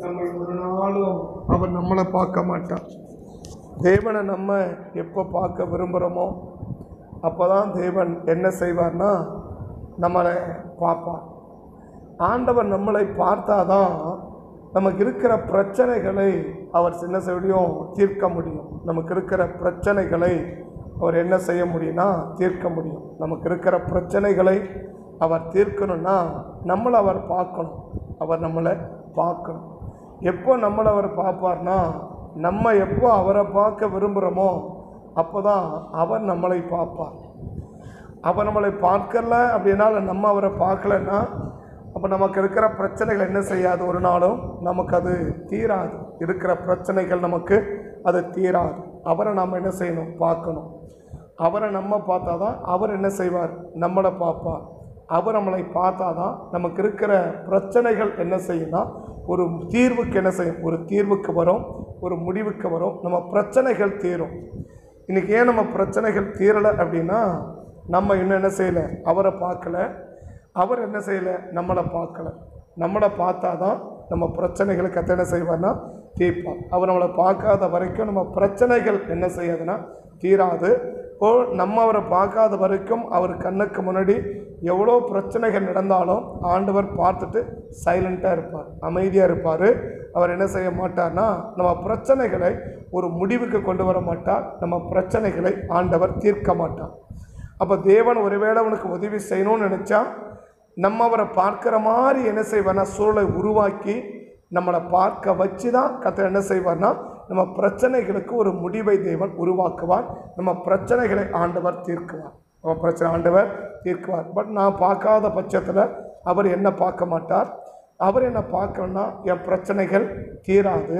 நம்ம ஒரு நாளும் அவர் நம்மளை பார்க்க மாட்டார். தேவனை நம்ம எப்போ பார்க்க விரும்புகிறோமோ அப்போ தான் தேவன் என்ன செய்வார்னா நம்மளை பார்ப்பார். ஆண்டவர் நம்மளை பார்த்தாதான் நமக்கு இருக்கிற பிரச்சனைகளை அவர் என்ன செய்ய முடியும், தீர்க்க முடியும். நமக்கு இருக்கிற பிரச்சனைகளை அவர் என்ன செய்ய முடியும்னா தீர்க்க முடியும். நமக்கு இருக்கிற பிரச்சனைகளை அவர் தீர்க்கணும்னா நம்மளை அவர் பார்க்கணும். அவர் நம்மளை பார்க்கணும். எப்போ நம்மளை அவர் பார்ப்பார்னா நம்ம எப்போ அவரை பார்க்க விரும்புகிறோமோ அப்போ தான் அவர் நம்மளை பார்ப்பார். அவர் நம்மளை பார்க்கல அப்படின்னா நம்ம அவரை பார்க்கலன்னா அப்போ நமக்கு இருக்கிற பிரச்சனைகள் என்ன செய்யாது, ஒரு நாளும் நமக்கு அது தீராது. இருக்கிற பிரச்சனைகள் நமக்கு அது தீராது. அவரை நாம் என்ன செய்யணும், பார்க்கணும். அவரை நம்ம பார்த்தா தான் அவர் என்ன செய்வார், நம்மளை பார்ப்பார். அவர் நம்மளை பார்த்தா தான் நமக்கு இருக்கிற பிரச்சனைகள் என்ன செய்யும்னா ஒரு தீர்வுக்கு என்ன செய்யும், ஒரு தீர்வுக்கு வரும், ஒரு முடிவுக்கு வரும். நம்ம பிரச்சனைகள் தீரும். இன்றைக்கி ஏன் நம்ம பிரச்சனைகள் தீரலை அப்படின்னா நம்ம இன்னும் என்ன செய்யலை, அவரை பார்க்கல. அவர் என்ன செய்யலை, நம்மளை பார்க்கலை. நம்மளை பார்த்தா தான் நம்ம பிரச்சனைகளுக்கு என்ன செய்வார்னா தீர்ப்பார். அவர் நம்மளை பார்க்காத வரைக்கும் நம்ம பிரச்சனைகள் என்ன செய்யாதுன்னா தீராது. இப்போது நம்ம அவரை பார்க்காத வரைக்கும் அவர் கண்ணுக்கு முன்னாடி எவ்வளோ பிரச்சனைகள் நடந்தாலும் ஆண்டவர் பார்த்துட்டு சைலண்ட்டாக இருப்பார், அமைதியாக இருப்பார். அவர் என்ன செய்ய மாட்டார்னா நம்ம பிரச்சனைகளை ஒரு முடிவுக்கு கொண்டு வர மாட்டார். நம்ம பிரச்சனைகளை ஆண்டவர் தீர்க்க மாட்டார். அப்போ தேவன் ஒருவேளை அவனுக்கு உதவி செய்யணும்னு நினச்சா நம்ம அவரை பார்க்குற மாதிரி என்ன செய்வார்னா சூழலை உருவாக்கி நம்மளை பார்க்க வச்சு தான் கர்த்தர் என்ன செய்வார்னா நம்ம பிரச்சனைகளுக்கு ஒரு முடிவை தேவன் உருவாக்குவார். நம்ம பிரச்சனைகளை ஆண்டவர் தீர்க்குவார். நம்ம பிரச்சனை ஆண்டவர் தீர்க்குவார். பட் நான் பார்க்காத பட்சத்தில் அவர் என்ன பார்க்க மாட்டார். அவர் என்ன பார்க்கணுன்னா என் பிரச்சனைகள் தீராது.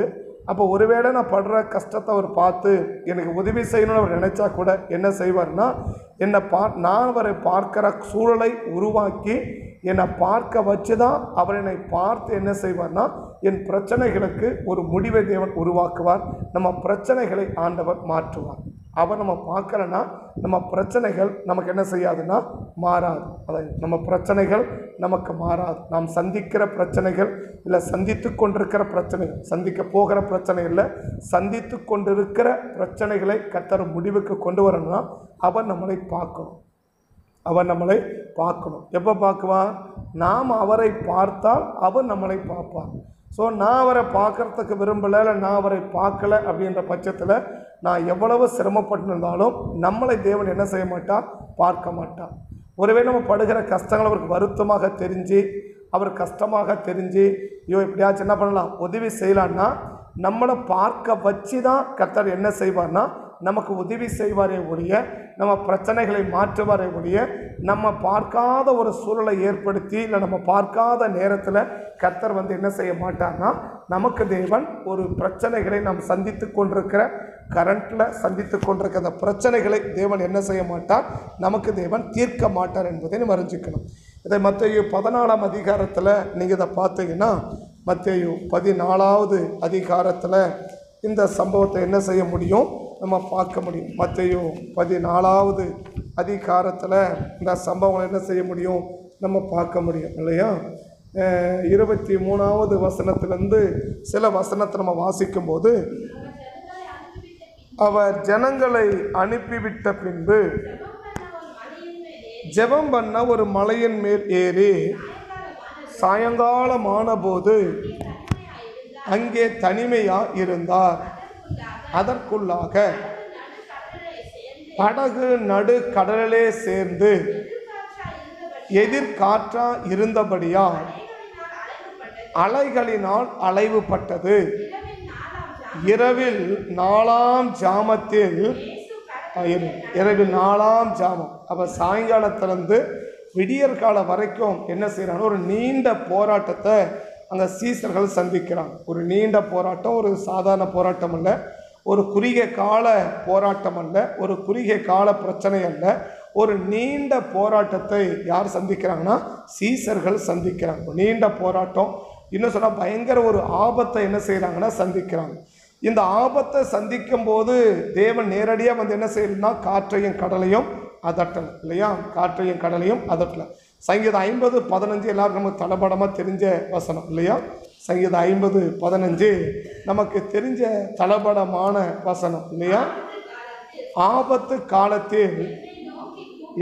அப்போ ஒருவேளை நான் படுற கஷ்டத்தை அவர் பார்த்து எனக்கு உதவி செய்யணும்னு அவர் நினச்சா கூட என்ன செய்வார்னா என்னை நான் அவரை பார்க்குற சூழலை உருவாக்கி என்னை பார்க்க வச்சு தான் அவர் என்னை பார்த்து என்ன செய்வார்னா என் பிரச்சனைகளுக்கு ஒரு முடிவை தேவன் உருவாக்குவார். நம்ம பிரச்சனைகளை ஆண்டவர் மாற்றுவார். அவர் நம்ம பார்க்கலன்னா நம்ம பிரச்சனைகள் நமக்கு என்ன செய்யாதுன்னா மாறாது. அதாவது நம்ம பிரச்சனைகள் நமக்கு மாறாது. நாம் சந்திக்கிற பிரச்சனைகள் இல்லை சந்தித்து கொண்டிருக்கிற பிரச்சனைகள், சந்திக்க போகிற பிரச்சனை இல்லை, சந்தித்து கொண்டிருக்கிற பிரச்சனைகளை கர்த்தர் முடிவுக்கு கொண்டு வரணும்னா அவர் நம்மளை பார்க்கணும். அவர் நம்மளை பார்க்கணும். எப்போ பார்க்குவார், நாம் அவரை பார்த்தால் அவர் நம்மளை பார்ப்பார். ஸோ நான் அவரை பார்க்குறதுக்கு விரும்பலை, இல்லை நான் அவரை பார்க்கலை அப்படின்ற பட்சத்தில் நான் எவ்வளவு சிரமப்பட்டிருந்தாலும் நம்மளை தேவன் என்ன செய்ய மாட்டார், பார்க்க மாட்டார். ஒருவேளை நம்ம படுகிற கஷ்டங்கள் அவருக்கு வருத்தமாக தெரிஞ்சு அவர் கஷ்டமாக தெரிஞ்சு எப்படியாச்சும் என்ன பண்ணலாம், உதவி செய்யலான்னா நம்மளை பார்க்க வச்சு தான் கர்த்தர் என்ன செய்வார்னா நமக்கு உதவி செய்வாரே ஒழிய, நம்ம பிரச்சனைகளை மாற்றுவாரே ஒழிய, நம்ம பார்க்காத ஒரு சூழலை ஏற்படுத்தி இல்லை நம்ம பார்க்காத நேரத்தில் கர்த்தர் என்ன செய்ய மாட்டார்னா நமக்கு தேவன் ஒரு பிரச்சனைகளை நாம் சந்தித்து கொண்டிருக்கிற கரண்ட்டில் சந்தித்து கொண்டிருக்கிற அந்த பிரச்சனைகளை தேவன் என்ன செய்ய மாட்டார், நமக்கு தேவன் தீர்க்க மாட்டார் என்பதை நம்ம அறிஞ்சிக்கணும். இதை மத்தேயு 14ஆம் அதிகாரத்தில் நீங்கள் இதை பார்த்தீங்கன்னா மத்தேயு 14ஆவது அதிகாரத்தில் இந்த சம்பவத்தை என்ன செய்ய முடியும், நம்ம பார்க்க முடியும். மத்தேயு 14ஆவது அதிகாரத்தில் இந்த சம்பவங்களை என்ன செய்ய முடியும், நம்ம பார்க்க முடியும் இல்லையா. 23ஆவது வசனத்திலேருந்து சில வசனத்தை நம்ம வாசிக்கும்போது, அவர் ஜனங்களை அனுப்பிவிட்ட பின்பு ஜெபம் பண்ண ஒரு மலையின் மேல் ஏறி சாயங்காலமான போது அங்கே தனிமையாக இருந்தார். அதற்குள்ளாக படகு நடு கடலிலே சேர்ந்து எதிர்காற்றா இருந்தபடியால் அலைகளினால் அலைவுபட்டது. இரவில் 4ஆம் ஜாமத்தில் இரவில் 4ஆம் ஜாமம், அப்போ சாயங்காலத்திலேருந்து விடியற்கால வரைக்கும் என்ன செய்கிறாங்க, ஒரு நீண்ட போராட்டத்தை அங்கே சீசர்கள் சந்திக்கிறாங்க. ஒரு நீண்ட போராட்டம், ஒரு சாதாரண போராட்டம் அல்ல, ஒரு குறுகிய கால போராட்டம் அல்ல, ஒரு குறுகிய கால பிரச்சனை அல்ல, ஒரு நீண்ட போராட்டத்தை யார் சந்திக்கிறாங்கன்னா சீசர்கள் சந்திக்கிறாங்க. நீண்ட போராட்டம், இன்னும் சொன்னால் பயங்கர ஒரு ஆபத்தை என்ன செய்கிறாங்கன்னா சந்திக்கிறாங்க. இந்த ஆபத்தை சந்திக்கும் போது தேவன் நேரடியாக என்ன செய்யணும்னா காற்றையும் கடலையும் அதட்டல் இல்லையா, காற்றையும் கடலையும் அதட்டல. சங்கீதம் 50:15 எல்லாரும் நமக்கு தளபடமாக தெரிஞ்ச வசனம் இல்லையா. சங்கீதம் 50:15 நமக்கு தெரிஞ்ச தளபடமான வசனம் இல்லையா? ஆபத்து காலத்தில்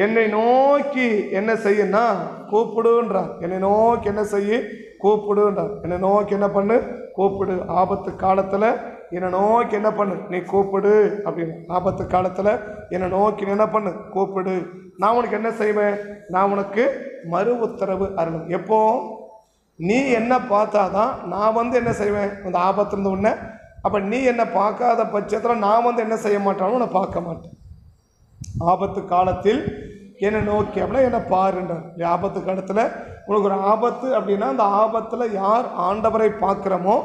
என்னை நோக்கி என்ன செய்யனா கூப்பிடுன்றார். என்னை நோக்கி என்ன செய்ய கூப்பிடுன்றார். என்னை நோக்கி என்ன பண்ணு கூப்பிடு. ஆபத்து காலத்தில் என்னை நோக்கி என்ன பண்ணு நீ கூப்பிடு அப்படின்னு. ஆபத்து காலத்தில் என்னை நோக்கி என்ன பண்ணு கூப்பிடு. நான் உனக்கு என்ன செய்வேன்? நான் உனக்கு மறு உத்தரவு அருளும். எப்போ நீ என்ன பார்த்தாதான் நான் என்ன செய்வேன் அந்த ஆபத்துலேருந்து உன்னை. அப்போ நீ என்னை பார்க்காத பட்சத்தில் நான் என்ன செய்ய மாட்டானோ உன்னை பார்க்க மாட்டேன். ஆபத்து காலத்தில் என்னை நோக்கி அப்படின்னா என்னை பாருன்றார். ஆபத்து காலத்தில் உனக்கு ஒரு ஆபத்து அப்படின்னா அந்த ஆபத்தில் யார் ஆண்டவரை பார்க்குறோமோ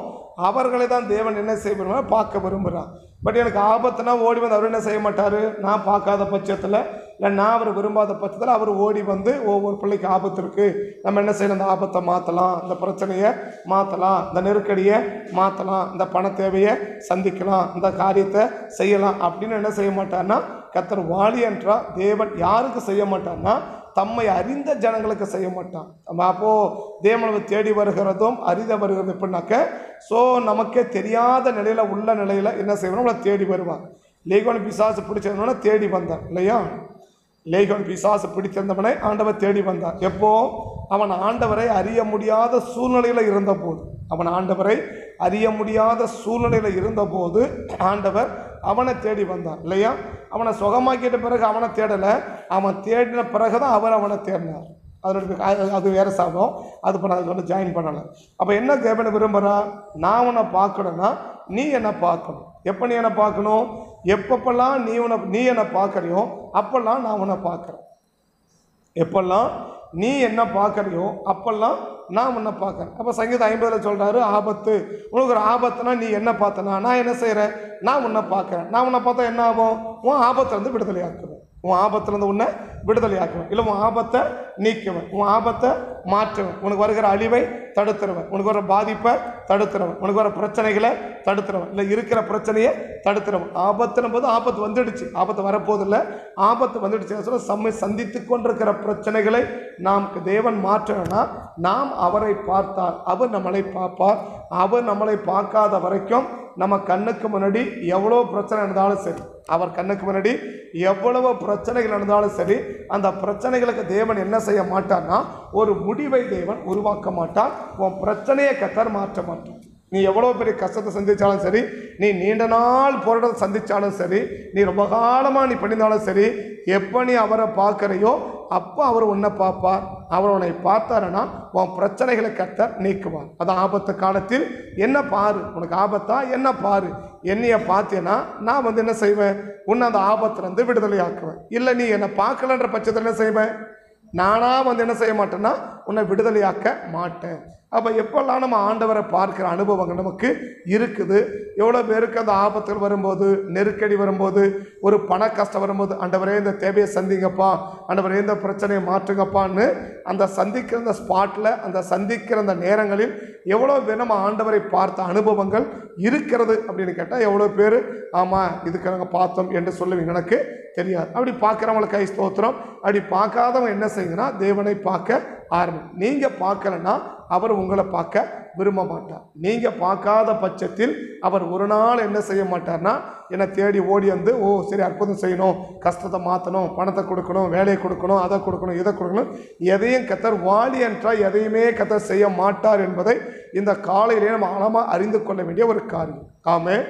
அவர்களை தான் தேவன் என்ன செய்ய விரும்புகிறார் பார்க்க விரும்புகிறார். பட் எனக்கு ஆபத்துனா ஓடி வந்து அவர் என்ன செய்ய மாட்டார். நான் பார்க்காத பட்சத்தில் இல்லை நான் அவர் விரும்பாத பட்சத்தில் அவர் ஓடி வந்து ஒவ்வொரு பிள்ளைக்கு ஆபத்து இருக்குது, நம்ம என்ன செய்யணும், இந்த ஆபத்தை மாற்றலாம், இந்த பிரச்சனையை மாற்றலாம், இந்த நெருக்கடியை மாற்றலாம், இந்த பண தேவையை சந்திக்கலாம், இந்த காரியத்தை செய்யலாம் அப்படின்னு என்ன செய்ய மாட்டார்னா கர்த்தர் வாலி என்றால் தேவன் யாருக்கு செய்ய மாட்டார்னா தம்மை அறிந்த ஜனங்களுக்கு செய்ய மாட்டான். அப்போது தேவனை தேடி வருகிறதும் அறித வருகிறது எப்படின்னாக்க நமக்கே தெரியாத நிலையில் உள்ள நிலையில் என்ன செய்யணும் நம்மளை தேடி வருவான். லேகியோன் பிசாசு பிடிச்சிருந்தவனை தேடி வந்தான் இல்லையா? லேகியோன் பிசாசு பிடித்திருந்தவனை ஆண்டவர் தேடி வந்தான். எப்போ அவன் ஆண்டவரை அறிய முடியாத சூழ்நிலையில் இருந்தபோது, அவன் ஆண்டவரை அறிய முடியாத சூழ்நிலையில் இருந்தபோது ஆண்டவர் அவனை தேடி வந்தான் இல்லையா? அவனை சுகமாக்கிட்ட பிறகு அவனை தேடலை, அவன் தேடின பிறகு தான் அவர் அவனை தேடினார். அது வேறு சாபம், அது பண்ண அதுக்கு ஜாயின் பண்ணலை. அப்போ என்ன தேவனை விரும்புகிறா? நான் உன்னை பார்க்கணுன்னா நீ என்னை பார்க்கணும். எப்போ நீ என்னை பார்க்கணும்? எப்பப்பெல்லாம் நீ என்னை பார்க்குறியோ அப்பெல்லாம் நான் உன்னை பார்க்குறேன். எப்பெல்லாம் நீ என்ன பார்க்குறியோ அப்பெல்லாம் நான் உன்னை பார்க்குறேன். அப்போ சங்கீதம் 50 சொல்கிறாரு, ஆபத்து உனக்கு ஒரு ஆபத்துனா நீ என்ன பார்த்தனா நான் என்ன செய்கிறேன், நான் உன்னை பார்க்குறேன். நான் உன்னை பார்த்தா என்ன ஆகும்? உன் ஆபத்துலேருந்து விடுதலை ஆக்குவேன். உன் ஆபத்துலேருந்து உன்னை விடுதலை ஆக்குவேன். இல்லை உன் ஆபத்தை நீக்குவேன், உன் ஆபத்தை மாற்றுவேன், உனக்கு வருகிற அழிவை தடுத்துருவேன், உனக்கு வர பாதிப்பை தடுத்துருவேன், உனக்கு வர பிரச்சனைகளை தடுத்துருவேன், இல்லை இருக்கிற பிரச்சனையை தடுத்துருவேன். ஆபத்துனும் போது ஆபத்து வந்துடுச்சு, ஆபத்து வரப்போதில்லை, ஆபத்து வந்துடுச்சு சொல்ல நம்மை சந்தித்து கொண்டிருக்கிற பிரச்சனைகளை நாம் தேவன் மாற்றணும்னா நாம் அவரை பார்த்தால் அவர் நம்மளை பார்ப்பார். அவர் நம்மளை பார்க்காத வரைக்கும் நம்ம கண்ணுக்கு முன்னாடி எவ்வளோ பிரச்சனை நடந்தாலும் சரி, அவர் கண்ணுக்கு முன்னாடி எவ்வளவு பிரச்சனைகள் நடந்தாலும் சரி, அந்த பிரச்சனைகளுக்கு தேவன் என்ன செய்ய மாட்டார்னா ஒரு முடிவை தேவன் உருவாக்க மாட்டார். உன் பிரச்சனையை கர்த்தர் மாற்ற மாட்டார். நீ எவ்வளோ பெரிய கஷ்டத்தை சந்தித்தாலும் சரி, நீ நீண்ட நாள் போராட்டத்தை சந்தித்தாலும் சரி, நீ ரொம்ப காலமாக நீ பண்ணியிருந்தாலும் சரி, எப்போ நீ அவரை பார்க்குறையோ அப்போ அவர் உன்னை பார்ப்பார். அவர் உன்னை பார்த்தாருன்னா உன் பிரச்சனைகளை கர்த்தர் நீக்குவார். அதான் ஆபத்து காலத்தில் என்ன பாரு, உனக்கு ஆபத்தா என்ன பாரு, என்னைய பார்த்தேன்னா நான் என்ன செய்வேன், உன்னை அந்த ஆபத்துலேருந்து விடுதலை ஆக்குவேன். இல்லை நீ என்னை பார்க்கலன்ற பட்சத்தில் என்ன செய்வேன், நானாக என்ன செய்ய மாட்டேன்னா உன்னை விடுதலையாக்க மாட்டேன். அப்போ எப்பெல்லாம் நம்ம ஆண்டவரை பார்க்குற அனுபவங்கள் நமக்கு இருக்குது, எவ்வளோ பேருக்கு அந்த ஆபத்துகள் வரும்போது, நெருக்கடி வரும்போது, ஒரு பண கஷ்டம் வரும்போது, ஆண்டவரே இந்த தேவையை சந்திங்கப்பா, ஆண்டவரே இந்த பிரச்சனையை மாற்றுங்கப்பான்னு அந்த சந்திக்கிற அந்த ஸ்பாட்டில், அந்த சந்திக்கிற அந்த நேரங்களில் எவ்வளோ பேர் நம்ம ஆண்டவரை பார்த்த அனுபவங்கள் இருக்கிறது அப்படின்னு கேட்டால் எவ்வளோ பேர் ஆமாம் இதுக்கு நாங்கள் பார்த்தோம் என்று சொல்லுவீங்க. எனக்கு தெரியாது. அப்படி பார்க்குறவங்களுக்கு கை ஸ்தோத்திரம். அப்படி பார்க்காதவங்க என்ன செய்யுங்கன்னா தேவனை பார்க்க ஆரம்பி. நீங்கள் பார்க்கலன்னா அவர் உங்களை பார்க்க விரும்ப மாட்டார். நீங்கள் பார்க்காத பட்சத்தில் அவர் ஒரு நாள் என்ன செய்ய மாட்டார்னா என்னை தேடி ஓடி வந்து சரி அற்புதம் செய்யணும், கஷ்டத்தை மாற்றணும், பணத்தை கொடுக்கணும், வேலையை கொடுக்கணும், அதை கொடுக்கணும், இதை கொடுக்கணும், எதையும் கர்த்தர் வாலி என்றால் எதையுமே கர்த்தர் செய்ய மாட்டார் என்பதை இந்த காலையிலே நம்ம ஆழமாக அறிந்து கொள்ள வேண்டிய ஒரு காரியம். ஆமென்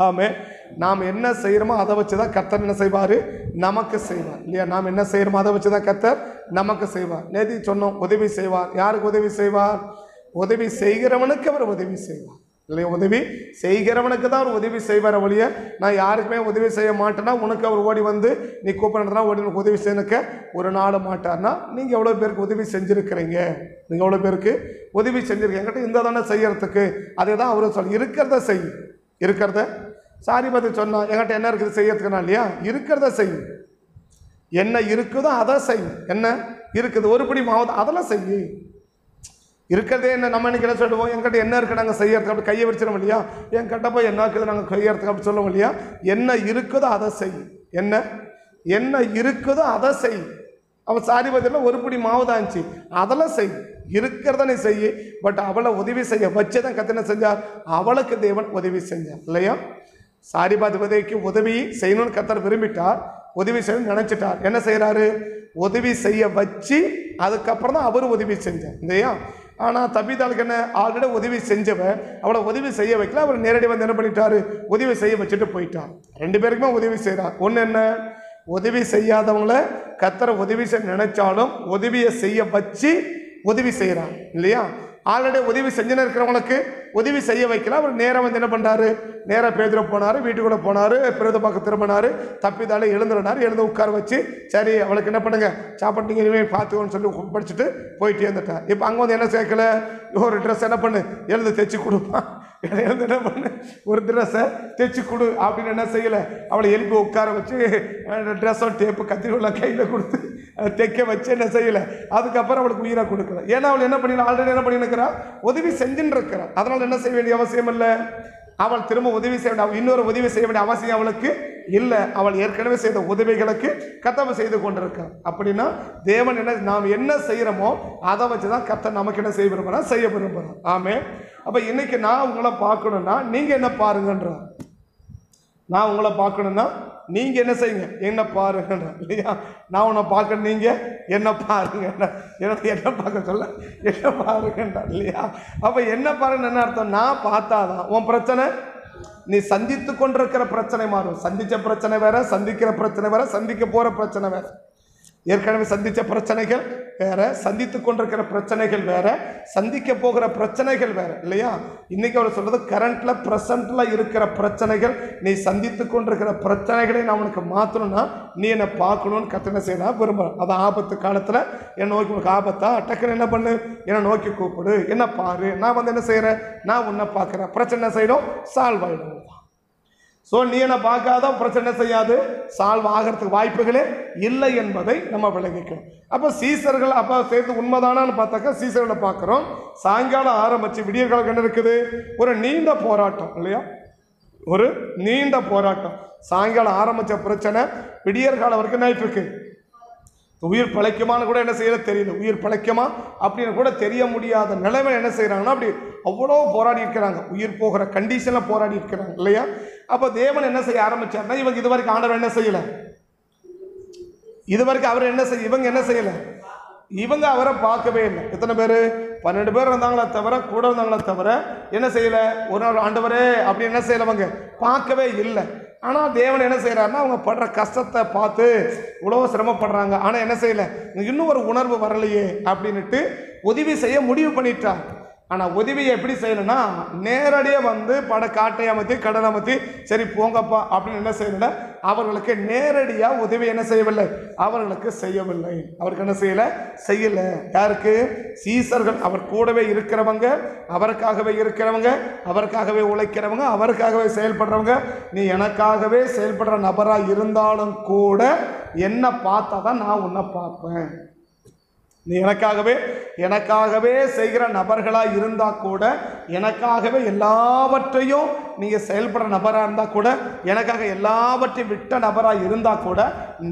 ஆமென். நாம் என்ன செய்கிறோமோ அதை வச்சு தான் கர்த்தர் என்ன செய்வார், நமக்கு செய்வார் இல்லையா? நாம் என்ன செய்கிறோமோ அதை வச்சு தான் கர்த்தர் நமக்கு செய்வார். நேதி சொன்னோம், உதவி செய்வார். யாருக்கு உதவி செய்வார்? உதவி செய்கிறவனுக்கு அவர் உதவி செய்வார் இல்லையா? உதவி செய்கிறவனுக்கு தான் அவர் உதவி செய்வார் ஒழிய நான் யாருக்குமே உதவி செய்ய மாட்டேன்னா உனக்கு அவர் ஓடி வந்து நீ கூப்பிடுறதுனா ஓடி உனக்கு உதவி செய்யணுக்க ஒரு நாள் மாட்டார்னா நீங்கள் எவ்வளோ பேருக்கு உதவி செஞ்சுருக்கிறீங்க? நீங்கள் எவ்வளோ பேருக்கு உதவி செஞ்சுருக்கீங்க? என்கிட்ட இந்த தானே செய்யறதுக்கு அதே தான் அவரு சொல் இருக்கிறத செய். இருக்கிறத சாரி பார்த்து சொன்னால் என்கிட்ட என்ன இருக்குது செய்யறதுக்குனா இல்லையா? இருக்கிறத செய். என்ன இருக்குதோ அதை செய். என்ன இருக்குது ஒரு பிடி மாவு அதெல்லாம் செய். இருக்கிறதே என்ன நம்ம இன்னைக்கு என்ன சொல்லுவோம், என்கிட்ட என்ன இருக்குது நாங்கள் செய்யறதுக்கு அப்படி கையை வச்சிடும் இல்லையா? என்கிட்ட போய் என்ன இருக்குது நாங்கள் செய்யறதுக்கு அப்படி சொல்லுவோம் இல்லையா? என்ன இருக்குதோ அதை செய். என்ன இருக்குதோ அதை செய். அவள் சாரிபதியில் ஒரு பிடி மாவு தான் இருந்துச்சு, அதெல்லாம் செய், இருக்கிறத நீ செய்ய. பட் அவளை உதவி செய்ய வச்சுதான் கத்தனை செஞ்சார், அவளுக்கு தேவன் உதவி செஞ்சார் இல்லையா. சாரிபாதிபதிக்கு உதவி செய்யணும்னு கத்தர் விரும்பிட்டார், உதவி செய்யணும்னு நினைச்சிட்டார். என்ன செய்யறாரு, உதவி செய்ய வச்சு அதுக்கப்புறம் தான் அவர் உதவி செஞ்சார் இல்லையா. ஆனால் தபிதாளுக்கு என்ன, ஆல்ரெடி உதவி செஞ்சவன் அவளை உதவி செய்ய வைக்கல, அவர் நேரடி வந்து என்ன பண்ணிட்டாரு, உதவி செய்ய வச்சுட்டு போயிட்டார். 2 பேருக்குமே உதவி செய்கிறார். ஒன்று என்ன, உதவி செய்யாதவங்கள கத்தரை உதவி செய்ய நினைச்சாலும் உதவியை செய்ய வச்சு உதவி செய்கிறார் இல்லையா. ஆல்ரெடி உதவி செஞ்சுன்னு இருக்கிறவங்களுக்கு உதவி செய்ய வைக்கல, அவர் நேராக வந்து என்ன பண்ணுறாரு, நேராக பேதுரு போனார், வீட்டுக்குள்ளே போனார், பிரேத பக்கம் திரும்பினார், தப்பிதாலே எழுந்துறாரு, எழுந்து உட்கார வச்சு சரி அவளுக்கு என்ன பண்ணுங்க சாப்பிட்டீங்க இனிமேல் பார்த்துக்கோன்னு சொல்லி படிச்சுட்டு போயிட்டே இருந்துட்டார். இப்போ அங்கே வந்து என்ன சேர்க்கல, ஒரு ட்ரெஸ் என்ன பண்ணு எழுந்து தைச்சி கொடுப்பான், எழுந்து என்ன பண்ணு ஒரு ட்ரெஸ்ஸை தைச்சி கொடு அப்படின்னு என்ன செய்யலை, அவளை எழுப்பி உட்கார வச்சு ட்ரெஸ்ஸும் டேப்பு கத்திரிலாம் கையில் கொடுத்து தைக்க வச்சு என்ன செய்யலை, அதுக்கப்புறம் அவளுக்கு உயிரை கொடுக்கல. ஏன்னா அவள் என்ன பண்ணி ஆல்ரெடி என்ன பண்ணிருக்கிறா, உதவி செஞ்சுன்னு இருக்கிறான். அதனால் என்ன செய்ய வேண்டிய அவசியம் இல்லை, அவள் திரும்ப உதவி செய்ய வேண்டிய இன்னொரு உதவி செய்ய வேண்டிய அவசியம் அவளுக்கு இல்லை. அவள் ஏற்கனவே செய்த உதவிகளுக்கு கர்த்தர் செய்து கொண்டிருக்கார். அப்படின்னா தேவன் என்ன, நாம் என்ன செய்கிறோமோ அதை வச்சுதான் கர்த்தர் நமக்கு என்ன செய்ய விரும்புகிறார், செய்ய விரும்புகிறார். ஆமே. அப்போ இன்னைக்கு நான் உங்களை பார்க்கணும்னா நீங்கள் என்ன பாருங்கன்றார். நான் உங்களை பார்க்கணும்னா நீங்க என்ன செய்யுங்க, என்ன பாருங்க இல்லையா. நான் உன்னை பார்க்க நீங்க என்ன பாருங்க, என்ன பார்க்க சொல்ல என்ன பாருங்கன்றா இல்லையா. அப்ப என்ன பாருங்க என்ன அர்த்தம், நான் பார்த்தாதான் உன் பிரச்சனை, நீ சந்தித்து கொண்டிருக்கிற பிரச்சனை மாறும். சந்திச்ச பிரச்சனை வேற, சந்திக்கிற பிரச்சனை வேற, சந்திக்க போற பிரச்சனை வேற. ஏற்கனவே சந்தித்த பிரச்சனைகள் வேற, சந்தித்து கொண்டிருக்கிற பிரச்சனைகள் வேற, சந்திக்க போகிற பிரச்சனைகள் வேற இல்லையா. இன்னைக்கு அவர் சொல்றது கரண்ட்ல பிரசன்ட்ல இருக்கிற பிரச்சனைகள், நீ சந்தித்து கொண்டிருக்கிற பிரச்சனைகளை நான் உனக்கு மாற்றணும்னா நீ என்னை பார்க்கணும்னு கத்தனை செய்யணும் விரும்புகிறேன். அது ஆபத்து காலத்தில் என்னை நோக்கி உனக்கு ஆபத்தா, டக்குன்னு என்ன பண்ணு, என்னை நோக்கி கூப்பிடு, என்ன பாரு, நான் வந்து என்ன செய்கிறேன், நான் உன்னை பார்க்குறேன், பிரச்சனை செய்யணும், சால்வ் ஆகிடும். ஸோ நீ என்னை பார்க்காத பிரச்சனை செய்யாது, சால்வ் ஆகிறதுக்கு வாய்ப்புகளே இல்லை என்பதை நம்ம விளங்கிக்கணும். அப்போ சீசர்கள் அப்போ சேர்த்து உண்மைதானான்னு பார்த்தாக்கா சீசர்களை பார்க்குறோம். சாயங்காலம் ஆரம்பிச்சு விடிய காலம் என்ன இருக்குது, ஒரு நீண்ட போராட்டம் இல்லையா, ஒரு நீண்ட போராட்டம். சாயங்காலம் ஆரம்பித்த பிரச்சனை விடியற் காலம் வரைக்கும் நைட் இருக்கு. உயிர் பிழைக்குமான்னு கூட என்ன செய்யல தெரியல, உயிர் பிழைக்குமா அப்படின்னு கூட தெரிய முடியாத நிலைமை என்ன செய்யறாங்கன்னா அப்படி அவ்வளோ போராடி இருக்கிறாங்க, உயிர் போகிற கண்டிஷன்ல போராடி இருக்கிறாங்க இல்லையா. அப்போ தேவன் என்ன செய்ய ஆரம்பிச்சாருன்னா, இவங்க இது வரைக்கும் ஆண்டவர் என்ன செய்யல, இது வரைக்கும் அவர் என்ன செய்ய, இவங்க என்ன செய்யல, இவங்க அவரை பார்க்கவே இல்லை. எத்தனை பேர், 12 பேர் இருந்தாங்களே தவிர, கூட இருந்தாங்களே தவிர என்ன செய்யல, ஒரு நாள் ஆண்டவரே அப்படி என்ன செய்யலவங்க பார்க்கவே இல்லை. ஆனால் தேவன் என்ன செய்கிறாருன்னா, அவங்க படுற கஷ்டத்தை பார்த்து இவ்வளோ சிரமப்படுறாங்க, ஆனால் என்ன செய்யலை, இன்னும் ஒரு உணர்வு வரலையே அப்படின்ட்டு உதவி செய்ய முடிவு பண்ணிட்டார். ஆனால் உதவியை எப்படி செய்யணும்னா, நேரடியாக வந்து காட்டை அமைத்து கடலை அமைத்து சரி போங்கப்பா அப்படின்னு என்ன செய்யல, அவர்களுக்கு நேரடியாக உதவி என்ன செய்யவில்லை, அவர்களுக்கு செய்யவில்லை. அவருக்கு என்ன செய்யலை. யாருக்கு, சீசர்கள், அவர் கூடவே இருக்கிறவங்க, அவருக்காகவே இருக்கிறவங்க, அவருக்காகவே உழைக்கிறவங்க, அவருக்காகவே செயல்படுறவங்க. நீ எனக்காகவே செயல்படுற நபராக இருந்தாலும் கூட என்ன பார்த்தா தான் நான் உன்னை பார்ப்பேன். நீ எனக்காகவே செய்கிற நபர்களாக இருந்தால் கூட, எனக்காகவே எல்லாவற்றையும் நீங்கள் செயல்படுற நபராக இருந்தால் கூட, எனக்காக எல்லாவற்றையும் விட்ட நபராக இருந்தால் கூட,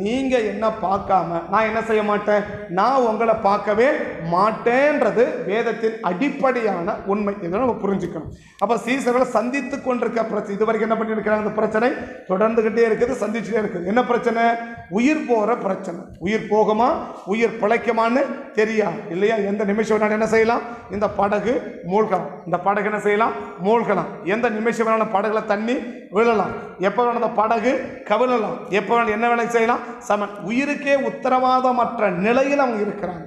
நீங்கள் என்ன பார்க்காம நான் என்ன செய்ய மாட்டேன், நான் உங்களை பார்க்கவே மாட்டேன்றது வேதத்தின் அடிப்படையான உண்மை. இதை நம்ம புரிஞ்சுக்கணும். அப்போ சீசர்களை சந்தித்து கொண்டிருக்க பிரச்சனை, இது வரைக்கும் என்ன பண்ணியிருக்கிறாங்க, அந்த பிரச்சனை தொடர்ந்துகிட்டே இருக்குது, சந்திச்சுட்டே இருக்குது. என்ன பிரச்சனை, உயிர் போகிற பிரச்சனை. உயிர் போகுமா, உயிர் பிழைக்குமான்னு தெரியாது இல்லையா. எந்த நிமிஷம் நான் என்ன செய்யலாம், இந்த படகு மூழ்கலாம், இந்த படகு என்ன செய்யலாம், மூழ்கலாம். எந்த நிமிஷம் வேணாலும் படகுல தண்ணி விழலாம், எப்போ வேணும் அந்த படகு கவிழலாம், எப்போ வேணும் என்ன வேணும் செய்யலாம், சமன். உயிருக்கே உத்தரவாதமற்ற நிலையில் அவங்க இருக்கிறாங்க.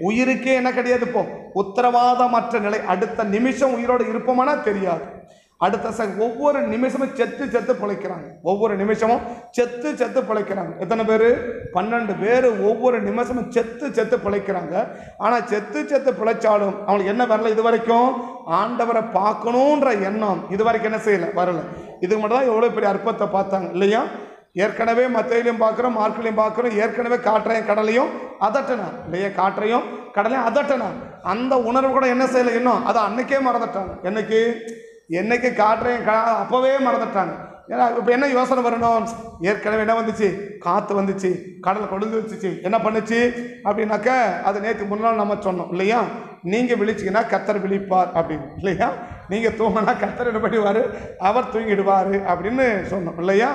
உயிருக்கே என்ன கிடையாது, இப்போ உத்தரவாதமற்ற நிலை. அடுத்த நிமிஷம் உயிரோடு இருப்போமானா தெரியாது. அடுத்த ஒவ்வொரு நிமிஷமும் செத்து பிழைக்கிறாங்க, ஒவ்வொரு நிமிஷமும் செத்து பிழைக்கிறாங்க. எத்தனை பேர், 12 பேர் ஒவ்வொரு நிமிஷமும் செத்து பிழைக்கிறாங்க. ஆனால் செத்து பிழைச்சாலும் அவங்களுக்கு என்ன வரல, இது வரைக்கும் ஆண்டவரை பார்க்கணுன்ற எண்ணம் இது வரைக்கும் என்ன செய்யலை, வரல. இதுக்கு மட்டும் தான் எவ்வளோ பெரிய அற்பத்தை பார்த்தாங்க இல்லையா. ஏற்கனவே மத்தையிலையும் பார்க்குறோம், மார்க்கிலையும் பார்க்குறோம், ஏற்கனவே காற்றையும் கடலையும் அதட்டினார் இல்லையா, காற்றையும் கடலையும் அதட்டினார். அந்த உணர்வு கூட என்ன செய்யலை இன்னும், அதை அன்னைக்கே மறந்துட்டாங்க. என்னைக்கு காற்றையும் அப்பவே மறந்துட்டாங்க. ஏன்னா இப்போ என்ன யோசனை வரணும், ஏற்கனவே என்ன வந்துச்சு, காற்று வந்துச்சு, கடல் கொழுந்து வச்சுச்சு, என்ன பண்ணுச்சு அப்படின்னாக்க அது நேற்று முன்னாள் நம்ம சொன்னோம் இல்லையா, நீங்கள் விழிச்சிங்கன்னா கர்த்தர் விழிப்பார் அப்படின்னு இல்லையா, நீங்கள் தூங்கினா கர்த்தர் என்ன பண்ணிடுவார், அவர் தூங்கிடுவார் அப்படின்னு சொன்னோம் இல்லையா.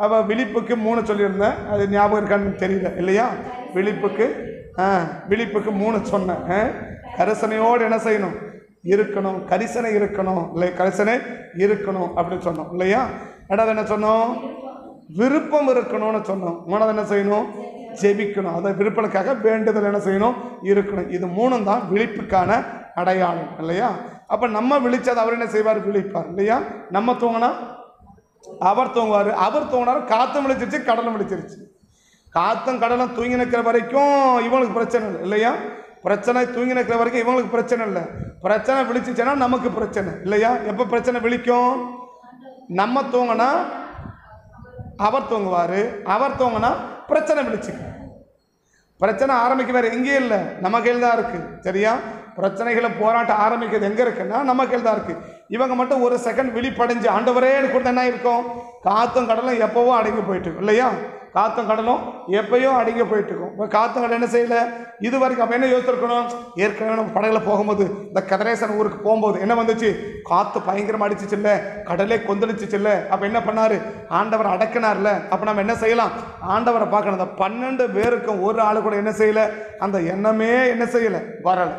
அவள் விழிப்புக்கு 3 சொல்லியிருந்தேன், அது ஞாபகம் இருக்கான்னு தெரியல இல்லையா. விழிப்புக்கு 3 சொன்னேன். கரிசனையோடு என்ன செய்யணும், இருக்கணும், கரிசனை இருக்கணும் இல்லை, கரிசனை இருக்கணும் அப்படின்னு சொன்னோம் இல்லையா. ரெண்டாவது என்ன சொன்னோம், விருப்பம் இருக்கணும்னு சொன்னோம். மூணாவது என்ன செய்யணும், ஜெபிக்கணும், அதை விருப்பனுக்காக வேண்டுதல் என்ன செய்யணும், இருக்கணும். இது 3 தான் விழிப்புக்கான அடையாளம் இல்லையா. அப்போ நம்ம விழிச்சது அவர் என்ன செய்வார், விழிப்பார் இல்லையா. நம்ம தூங்கினா அவர் தூங்குவார், அவர் தூங்கினார், காற்றும் விழிச்சிருச்சு, கடலும் விழிச்சிருச்சு. காற்றும் கடலும் தூங்கி நிற்கிற வரைக்கும் இவங்களுக்கு பிரச்சனை இல்லை இல்லையா. பிரச்சனை தூங்கி நிற்கிற வரைக்கும் இவங்களுக்கு பிரச்சனை இல்லை. பிரச்சனை விழிச்சிச்சுன்னா நமக்கு பிரச்சனை இல்லையா. எப்போ பிரச்சனை விழிக்கும், நம்ம தூங்கினா அவர் தூங்குவார், அவர் தூங்கினா பிரச்சனை விழிச்சுக்க. பிரச்சனை ஆரம்பிக்க வேறு எங்கேயும் இல்லை, நம்ம கையில் தான் இருக்குது சரியா. பிரச்சனைகளை போராட்டம் ஆரம்பிக்கிறது எங்கே இருக்குன்னா நம்ம கையில் தான் இருக்குது. இவங்க மட்டும் ஒரு செகண்ட் விழிப்படைஞ்சு ஆண்டவரே கொடுத்த என்ன இருக்கும், காற்றும் கடலும் எப்போவோ அடங்கி போயிட்டு இருக்கும் இல்லையா. காற்றும் கடலும் எப்பயோ அடங்கி போயிட்டு இருக்கும். இப்போ காற்றும் கடல் என்ன செய்யலை இது வரைக்கும். அப்போ என்ன யோசிச்சிருக்கணும், ஏற்கனவே நம்ம படகுல போகும்போது இந்த கதிரேசன் ஊருக்கு போகும்போது என்ன வந்துச்சு, காற்று பயங்கரமாக அடிச்சிச்சு இல்லை, கடலே கொந்தளிச்சிச்சு இல்லை. அப்போ என்ன பண்ணார், ஆண்டவர் அடக்கினார்ல. அப்போ நம்ம என்ன செய்யலாம், ஆண்டவரை பார்க்கணும். அந்த 12 பேருக்கும் ஒரு ஆள் கூட என்ன செய்யலை, அந்த எண்ணமே என்ன செய்யலை, வரலை,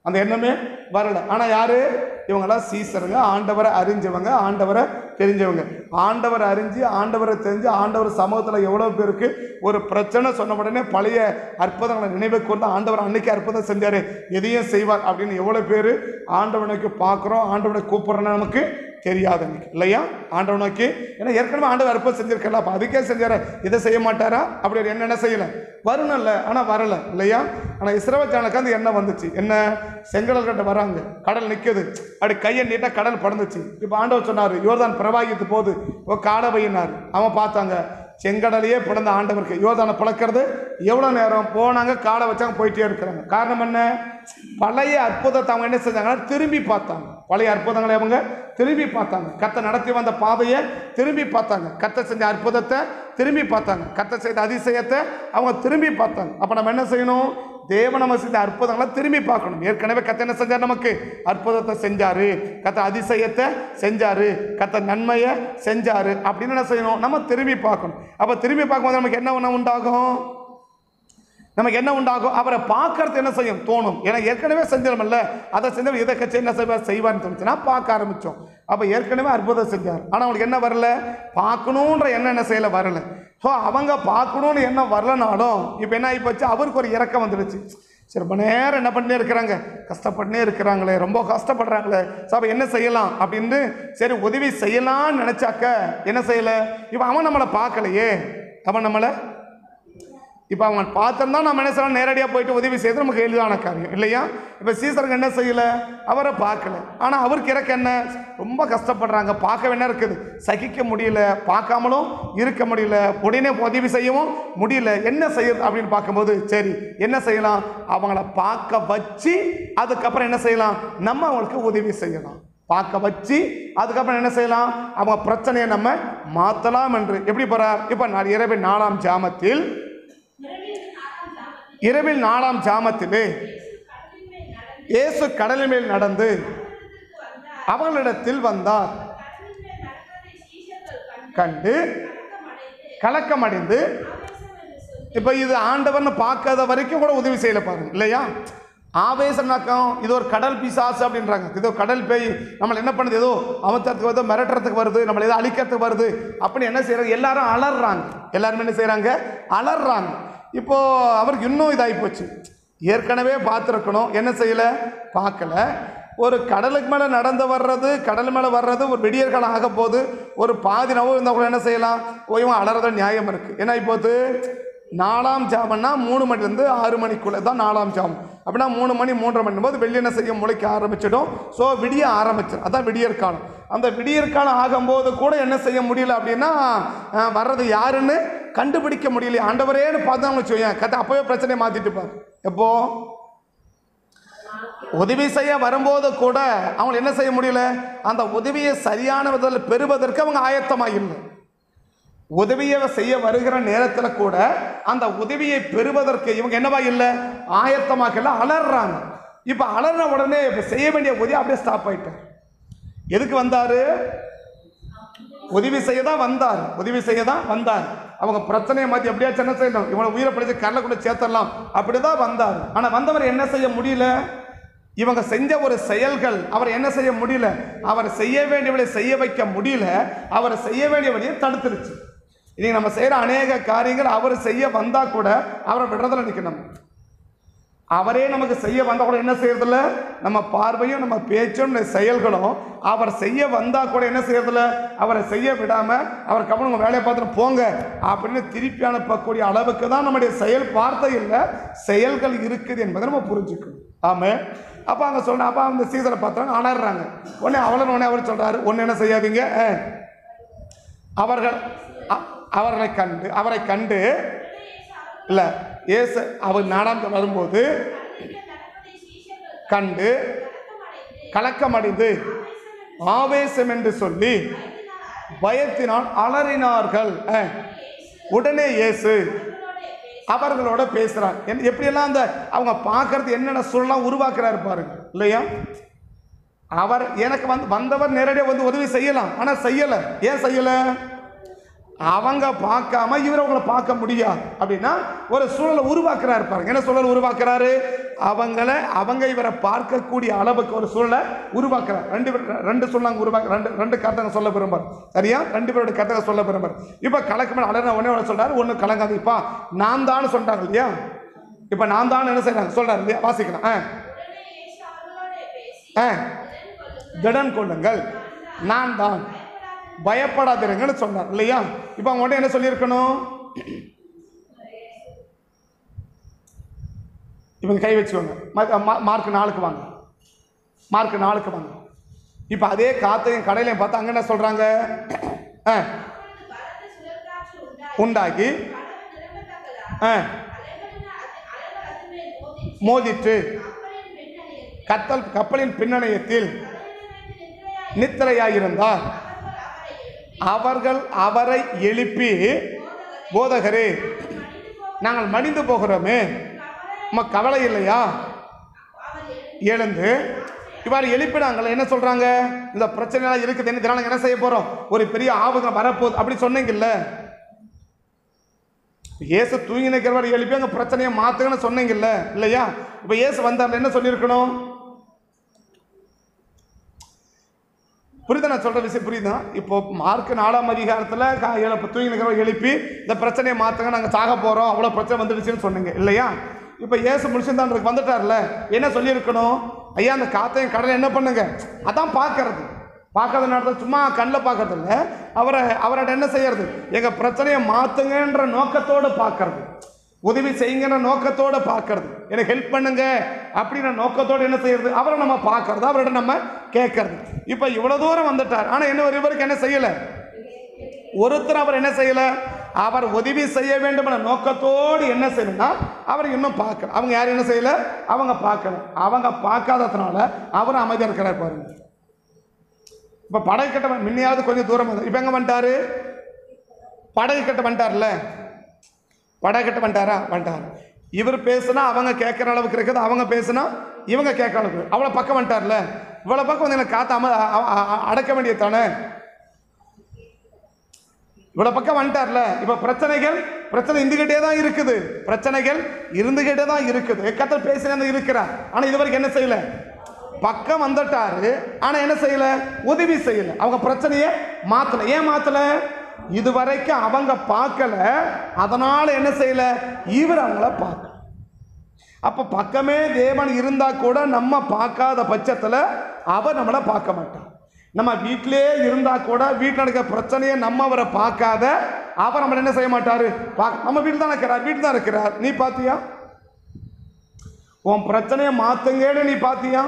அந்த எண்ணமே வரலை. ஆனால் யார், இவங்கெல்லாம் சீசருங்க, ஆண்டவரை அறிஞ்சவங்க, ஆண்டவரை தெரிஞ்சவங்க. ஆண்டவரை அறிஞ்சு ஆண்டவரை தெரிஞ்சு ஆண்டவர் சமூகத்தில் எவ்வளோ பேருக்கு ஒரு பிரச்சனை சொன்ன உடனே பழைய அற்புதங்களை நினைவு கொண்டு ஆண்டவர் அன்னைக்கு அற்புதம் செஞ்சார், எதையும் செய்வார் அப்படின்னு எவ்வளோ பேர் ஆண்டவனுக்கு பார்க்குறோம், ஆண்டவனை கூப்பிட்றோன்னு நமக்கு தெரியாது அன்னைக்கு இல்லையா. ஆண்டவனுக்கு ஏன்னா ஏற்கனவே ஆண்டவர் அற்புதம் செஞ்சிருக்கல, அப்போ அதுக்கே செஞ்சார, இதை செய்ய மாட்டாரா அப்படி ஒரு என்ன செய்யலை, வரணும் இல்லை, ஆனால் வரலை இல்லையா. ஆனால் இஸ்ரவேல் ஜனங்களுக்கு அந்த எண்ணம் வந்துச்சு. என்ன, செங்கடல் கட்ட வராங்க, கடல் நிற்குது, அப்படி கையை நீட்டாக கடல் பறந்துச்சு. இப்போ ஆண்டவர் சொன்னார், யோர்தான் பிரவாகித்து போது காலை வையினார். அவன் பார்த்தாங்க, செங்கடலையே பிறந்த ஆண்டவருக்கு யோர்தானை பழக்கிறது எவ்வளோ நேரம் போனாங்க, காலை வச்சாங்க, போயிட்டே இருக்கிறாங்க. காரணம் என்ன, பழைய அற்புதத்தை அவங்க என்ன செஞ்சாங்கன்னா திரும்பி பார்த்தாங்க. பழைய அற்புதங்களை அவங்க திரும்பி பார்த்தாங்க, கர்த்தர் நடத்தி வந்த பாதையை திரும்பி பார்த்தாங்க, கர்த்தர் செஞ்ச அற்புதத்தை திரும்பி பார்த்தாங்க, கர்த்தர் செய்த அதிசயத்தை அவங்க திரும்பி பார்த்தாங்க. அப்போ நம்ம என்ன செய்யணும், தேவன் நம்ம செஞ்ச அற்புதங்களை திரும்பி பார்க்கணும். ஏற்கனவே கர்த்தர் என்ன செஞ்சார், நமக்கு அற்புதத்தை செஞ்சாரு, கர்த்தர் அதிசயத்தை செஞ்சாரு, கர்த்தர் நன்மையை செஞ்சாரு அப்படின்னு என்ன செய்யணும், நம்ம திரும்பி பார்க்கணும். அப்போ திரும்பி பார்க்கும்போது நமக்கு என்ன உண்டாகும், நமக்கு என்ன உண்டாகும், அவரை பார்க்கறது என்ன செய்யும், தோணும். ஏன்னா ஏற்கனவே செஞ்சிடமில்ல, அதை செஞ்ச இதை கட்சி என்ன செய்வார்னு தோணுச்சுன்னா பார்க்க ஆரம்பித்தோம். அப்போ ஏற்கனவே அற்புதம் செஞ்சார், ஆனால் அவங்களுக்கு என்ன வரல, பார்க்கணுன்ற எண்ணம் என்ன செய்யலை, வரல. ஸோ அவங்க பார்க்கணுன்னு எண்ணம் வரலனாலும் இப்போ என்ன ஆகி போச்சு, அவருக்கு ஒரு இறக்கம் வந்துடுச்சு. சரி, ரொம்ப நேரம் என்ன பண்ணே இருக்கிறாங்க, கஷ்டப்பட்டுனே இருக்கிறாங்களே, ரொம்ப கஷ்டப்படுறாங்களே, ஸோ அப்போ என்ன செய்யலாம் அப்படின்னு சரி உதவி செய்யலாம்னு நினச்சாக்க என்ன செய்யலை, இப்போ அவன் நம்மளை பார்க்கலையே, அவன் நம்மளை இப்போ அவன் பார்த்துருந்தா நம்ம என்ன செய்யலாம், நேரடியாக போயிட்டு உதவி செய்து நமக்கு எளிதான காரியம் இல்லையா. இப்போ சீசருக்கு என்ன செய்யலை, அவரை பார்க்கல, ஆனால் அவருக்கு இறக்க என்ன, ரொம்ப கஷ்டப்படுறாங்க, பார்க்க வேணா இருக்குது, சகிக்க முடியல, பார்க்காமலும் இருக்க முடியல, உடனே உதவி செய்யவும் முடியல, என்ன செய்யுது அப்படின்னு பார்க்கும்போது சரி என்ன செய்யலாம், அவங்கள பார்க்க வச்சு அதுக்கப்புறம் என்ன செய்யலாம், நம்ம அவங்களுக்கு உதவி செய்யலாம். பார்க்க வச்சு அதுக்கப்புறம் என்ன செய்யலாம், அவங்க பிரச்சனையை நம்ம மாற்றலாம் என்று எப்படி போகிறார். இப்போ இரவில் 4ஆம் ஜாமத்தில், இரவில் 4ஆம் ஜாமத்திலே இயேசு கடலின் மேல் நடந்து அவர்களிடத்தில் வந்தார். கண்டு கலக்கமடைந்து, இப்போ இது ஆண்டவர்னு பார்க்காத வரைக்கும் கூட உதவி செய்யல பாருங்க இல்லையா. ஆவேசம்னாக்கம் இது ஒரு கடல் பிசாசு அப்படின்றாங்க, இது ஒரு கடல் பேய் நம்மளை என்ன பண்ணுது, ஏதோ அமர்த்துறதுக்கு வருது, மிரட்டுறதுக்கு வருது, நம்மளை ஏதோ அழிக்கிறதுக்கு வருது அப்படின்னு என்ன செய்யறாங்க, எல்லாரும் அலறாங்க, எல்லாருமே என்ன செய்யறாங்க, அலறாங்க. இப்போ அவருக்கு இன்னும் இதாகி போச்சு, ஏற்கனவே பார்த்துருக்கணும், என்ன செய்யலை, பார்க்கல. ஒரு கடலுக்கு மேலே நடந்து வர்றது, கடல் மேலே வர்றது ஒரு விடியற்காலம் ஆக போது, ஒரு பாதி நவ இருந்தால் கூட என்ன செய்யலாம், ஓய்வன் அலறத நியாயம் இருக்குது. என்ன இப்போது 4ஆம் ஜாமன்னா 3 மணிலேருந்து 6 மணிக்குள்ளே தான் 4ஆம் ஜாமம். அப்படின்னா 3 மணி 3:30 மணி போது வெள்ளி என்ன செய்ய முளைக்க ஆரம்பிச்சிடும். ஸோ விடிய ஆரம்பிச்சிடும், அதான் விடியற்காலம். அந்த விடியற்காலம் ஆகும்போது கூட என்ன செய்ய முடியல அப்படின்னா, வர்றது யாருன்னு கண்டுபிடிக்க முடியல. ஆண்டவரேன்னு பார்த்தாங்க வச்சுக்கோங்க, கதை அப்போவே பிரச்சனையை மாற்றிட்டு பாரு. எப்போ உதவி செய்ய வரும்போது கூட அவங்க என்ன செய்ய முடியல, அந்த உதவியை சரியான விதத்தில் பெறுவதற்கு அவங்க ஆயத்தமாக இல்லை. உதவியை செய்ய வருகிற நேரத்தில் கூட அந்த உதவியை பெறுவதற்கு இவங்க என்னவா இல்லை, ஆயத்தமாக்கல, அலறாங்க. இப்போ அலறின உடனே செய்ய வேண்டிய உதவி அப்படியே ஸ்டாப் ஆயிட்டார். எதுக்கு வந்தாரு? உதவி செய்ய தான் வந்தார், உதவி செய்ய தான் வந்தார். அவங்க பிரச்சனையை மாற்றி எப்படியாச்சும் என்ன செய்யணும், இவனை உயிரை பிடிச்சி கடலை கூட சேர்த்தரலாம் அப்படிதான் வந்தார். ஆனால் வந்தவர் என்ன செய்ய முடியல, இவங்க செஞ்ச ஒரு செயல்கள் அவர் என்ன செய்ய முடியல, அவர் செய்ய வேண்டியவளை செய்ய வைக்க முடியல, அவர் செய்ய வேண்டியவளையை தடுத்துருச்சு. இன்னைக்கு நம்ம செய்யற அநேக காரியங்கள் அவர் செய்ய வந்தா கூட அவரை விடுறதுல நிற்கணும். அவரே நமக்கு செய்ய வந்தா கூட என்ன செய்யறதில்ல, நம்ம பார்வையும் நம்ம பேச்சும் செயல்களும் அவர் செய்ய வந்தா கூட என்ன செய்யறதில்ல, அவரை செய்ய விடாம அவர் கவனம் வேலையை பார்த்துட்டு போங்க அப்படின்னு திருப்பி அனுப்பக்கூடிய அளவுக்கு தான் நம்முடைய செயல் வார்த்தை இல்லை செயல்கள் இருக்குது என்பதை நம்ம புரிஞ்சுக்கணும். ஆமே. அப்போ அங்கே சொல்றேன், அப்போ அந்த சீசனை பார்த்தாங்க, அலறாங்க. உடனே உடனே அவர் சொல்றாரு, ஒன்று என்ன செய்யாதீங்க, அவரை கண்டு இல்லை ஏசு அவர் நாடாந்து வரும்போது கண்டு கலக்கமடைந்து ஆவேசம் என்று சொல்லி பயத்தினால் அலறினார்கள். உடனே இயேசு அவர்களோட பேசுறாங்க. எப்படியெல்லாம் அந்த அவங்க பார்க்கறது என்னென்ன சொல்லலாம் உருவாக்குறாரு பாருங்க இல்லையா. அவர் எனக்கு வந்தவர் நேரடியாக வந்து உதவி செய்யலாம், ஆனால் செய்யலை. ஏன் செய்யலை? அவங்க பார்க்காம இவர் அவங்களை பார்க்க முடியாது அப்படின்னா ஒரு சூழலை உருவாக்குறாரு பாருங்க. என்ன சூழல் உருவாக்குறாரு? அவங்க இவரை பார்க்கக்கூடிய அளவுக்கு ஒரு சூழலை உருவாக்குறாரு. ரெண்டு சூழலாங்க உருவாக்க ரெண்டு கருத்தங்க சொல்ல விரும்புறார். சரியா? ரெண்டு பேருடைய கருத்தங்க சொல்ல விரும்புறார். இப்ப கலக்கமே அலறின உடனே சொல்றாரு, ஒண்ணு கலங்காது, இப்ப நான் தான் சொல்றாங்க இல்லையா. இப்ப நான் தான் என்ன செய்யறாங்க சொல்றாரு இல்லையா. வாசிக்கலாம். திடன் கொள்ளுங்கள், நான் தான், பயப்படாதிருங்கன்னு சொன்னார் இல்லையா. இப்ப அவங்க என்ன சொல்லியிருக்கணும், இவங்க கை வச்சுக்கோங்க, மார்க் 4க்கு வாங்க, மார்க் 4க்கு வாங்க. இப்ப அதே காத்தையும் கடையிலையும் பார்த்தா அங்க என்ன சொல்றாங்க, உண்டாகி மோதிட்டு கப்பலின் பின்னணியத்தில் நித்திரையாயிருந்தார். அவர்கள் அவரை எழுப்பி, போதகரே நாங்கள் மடிந்து போகிறோமே, உமக்கு கவலை இல்லையா, எழுந்து. இவ்வாறு எழுப்பினாங்க. என்ன சொல்றாங்க, இந்த பிரச்சனை இருக்குது, இதனால என்ன செய்ய போறோம், ஒரு பெரிய ஆபத்து வரப்போகுது அப்படி சொன்னீங்கல்ல. இயேசு தூங்கி நிற்கிறவர் எழுப்பி அங்க பிரச்சனையை மாத்துங்கன்னு சொன்னீங்கல்ல இல்லையா. இப்ப இயேசு வந்தார், என்ன சொல்லியிருக்கணும், புரியுதா நான் சொல்ற விஷயம் புரியுதா. இப்போ மார்க் 4ஆம் அதிகாரத்தில் தூங்கி நிற்கிறவர் எழுப்பி இந்த பிரச்சனையை மாத்துங்க, நாங்கள் சாக போறோம், அவ்வளோ பிரச்சனை வந்துடுச்சுன்னு சொன்னீங்க இல்லையா. இப்போ இயேசு முடிச்சுதான் வந்துட்டார்ல, என்ன சொல்லியிருக்கணும், ஐயா அந்த காத்தையும் கடலை என்ன பண்ணுங்க, அதான் பார்க்கறது. பார்க்கறது நடத்த சும்மா கண்ணில் பார்க்கறது இல்லை, அவரோட என்ன செய்யறது, எங்கள் பிரச்சனையை மாற்றுங்கன்ற நோக்கத்தோடு பார்க்கறது, உதவி செய்யுங்கிற நோக்கத்தோடு பார்க்கறது, எனக்கு ஹெல்ப் பண்ணுங்க அப்படின்ற நோக்கத்தோடு என்ன செய்யறது, அவரை நம்ம பார்க்கறது, அவரோட நம்ம கேட்கறது. இப்போ இவ்வளோ தூரம் வந்துட்டார், ஆனால் என்ன இவருக்கு என்ன செய்யலை, ஒருத்தர் அவர் என்ன செய்யலை, அவர் உதவி செய்ய வேண்டும் என்ற நோக்கத்தோடு என்ன செய்யணும்னா அவர் இன்னும் பார்க்கல. அவங்க யாரும் என்ன செய்யலை, அவங்க பார்க்கல. அவங்க பார்க்காததுனால அவர் அமைதியாக இருக்கிறார் பாருங்க. இப்போ படகு கட்ட முன்னையாவது கொஞ்சம் தூரம் வந்து இப்போ எங்கே வந்துட்டாரு, படகு கட்ட வந்துட்டார்ல, படகு கட்ட வந்துட்டாரா, வந்துட்டார். இவர் பேசுனா அவங்க கேட்குற அளவுக்கு இருக்குது, அவங்க பேசுனா இவங்க கேட்குற அளவுக்கு, அவ்வளோ பக்கம் வந்துட்டார்ல. இவ்வளோ பக்கம் வந்து எனக்கு காத்தாம அடக்க வேண்டியது தானே, இவ்வளோ பக்கம் வந்துட்டார்ல. இப்போ பிரச்சனை இருந்துகிட்டே தான் இருக்குது, பிரச்சனைகள் இருந்துகிட்டே தான் இருக்குது. கத்தர் பேசினே இருக்கிறார், ஆனால் இது வரைக்கும் என்ன செய்யல, பக்கம் வந்துட்டாரு, ஆனா என்ன செய்யல, உதவி செய்யல. அவங்க பிரச்சனையை மாத்தல. ஏன் மாத்தல, இதுவரைக்கும் அவங்க பார்க்கல, அதனால என்ன செய்யல, இவர் அவங்கள பார்க்கல. அப்ப பக்கமே தேவன் இருந்தா கூட நம்ம பார்க்காத பட்சத்துல அவர் நம்மளை பார்க்க மாட்டார். நம்ம வீட்டிலே இருந்தா கூட வீட்டில் நடக்கிற பிரச்சனையை நம்ம அவரை பார்க்காத அவர் நம்மளை என்ன செய்ய மாட்டாரு, நம்ம வீட்டில் தான் இருக்கிறார், வீட்டில் தான் இருக்கிறார். நீ பாத்தியா, உன் பிரச்சனையை மாத்துங்கன்னு நீ பாத்தியா,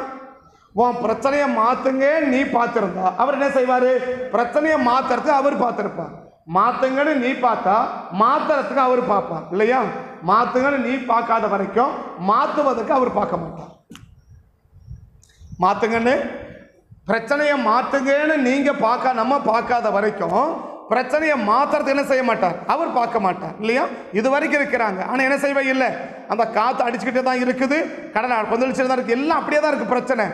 உன் பிரச்சனையை மாத்துங்க நீ பார்த்திருந்தா அவர் என்ன செய்வாரு, பிரச்சனையை மாத்துறதுக்கு அவர் பார்த்திருப்பார். மாத்துங்கன்னு நீ பார்த்தா மாத்துறதுக்கு அவர் பார்ப்பார் இல்லையா. மாத்துங்கன்னு நீ பார்க்காத வரைக்கும் மாத்துவதற்கு அவர் பார்க்க மாட்டார். மாத்துங்கன்னு பிரச்சனையை மாத்துங்கன்னு நீங்க நம்ம பார்க்காத வரைக்கும் பிரச்சனையை மாத்துறது என்ன செய்ய மாட்டார், அவர் பார்க்க மாட்டார் இல்லையா. இது வரைக்கும் இருக்கிறாங்க, ஆனால் என்ன செய்வே இல்லை, அந்த காற்று அடிச்சுக்கிட்டே தான் இருக்குது, கடல் கொந்தளிச்சுட்டு தான் இருக்குது, எல்லாம் அப்படியே தான் இருக்குது, பிரச்சனை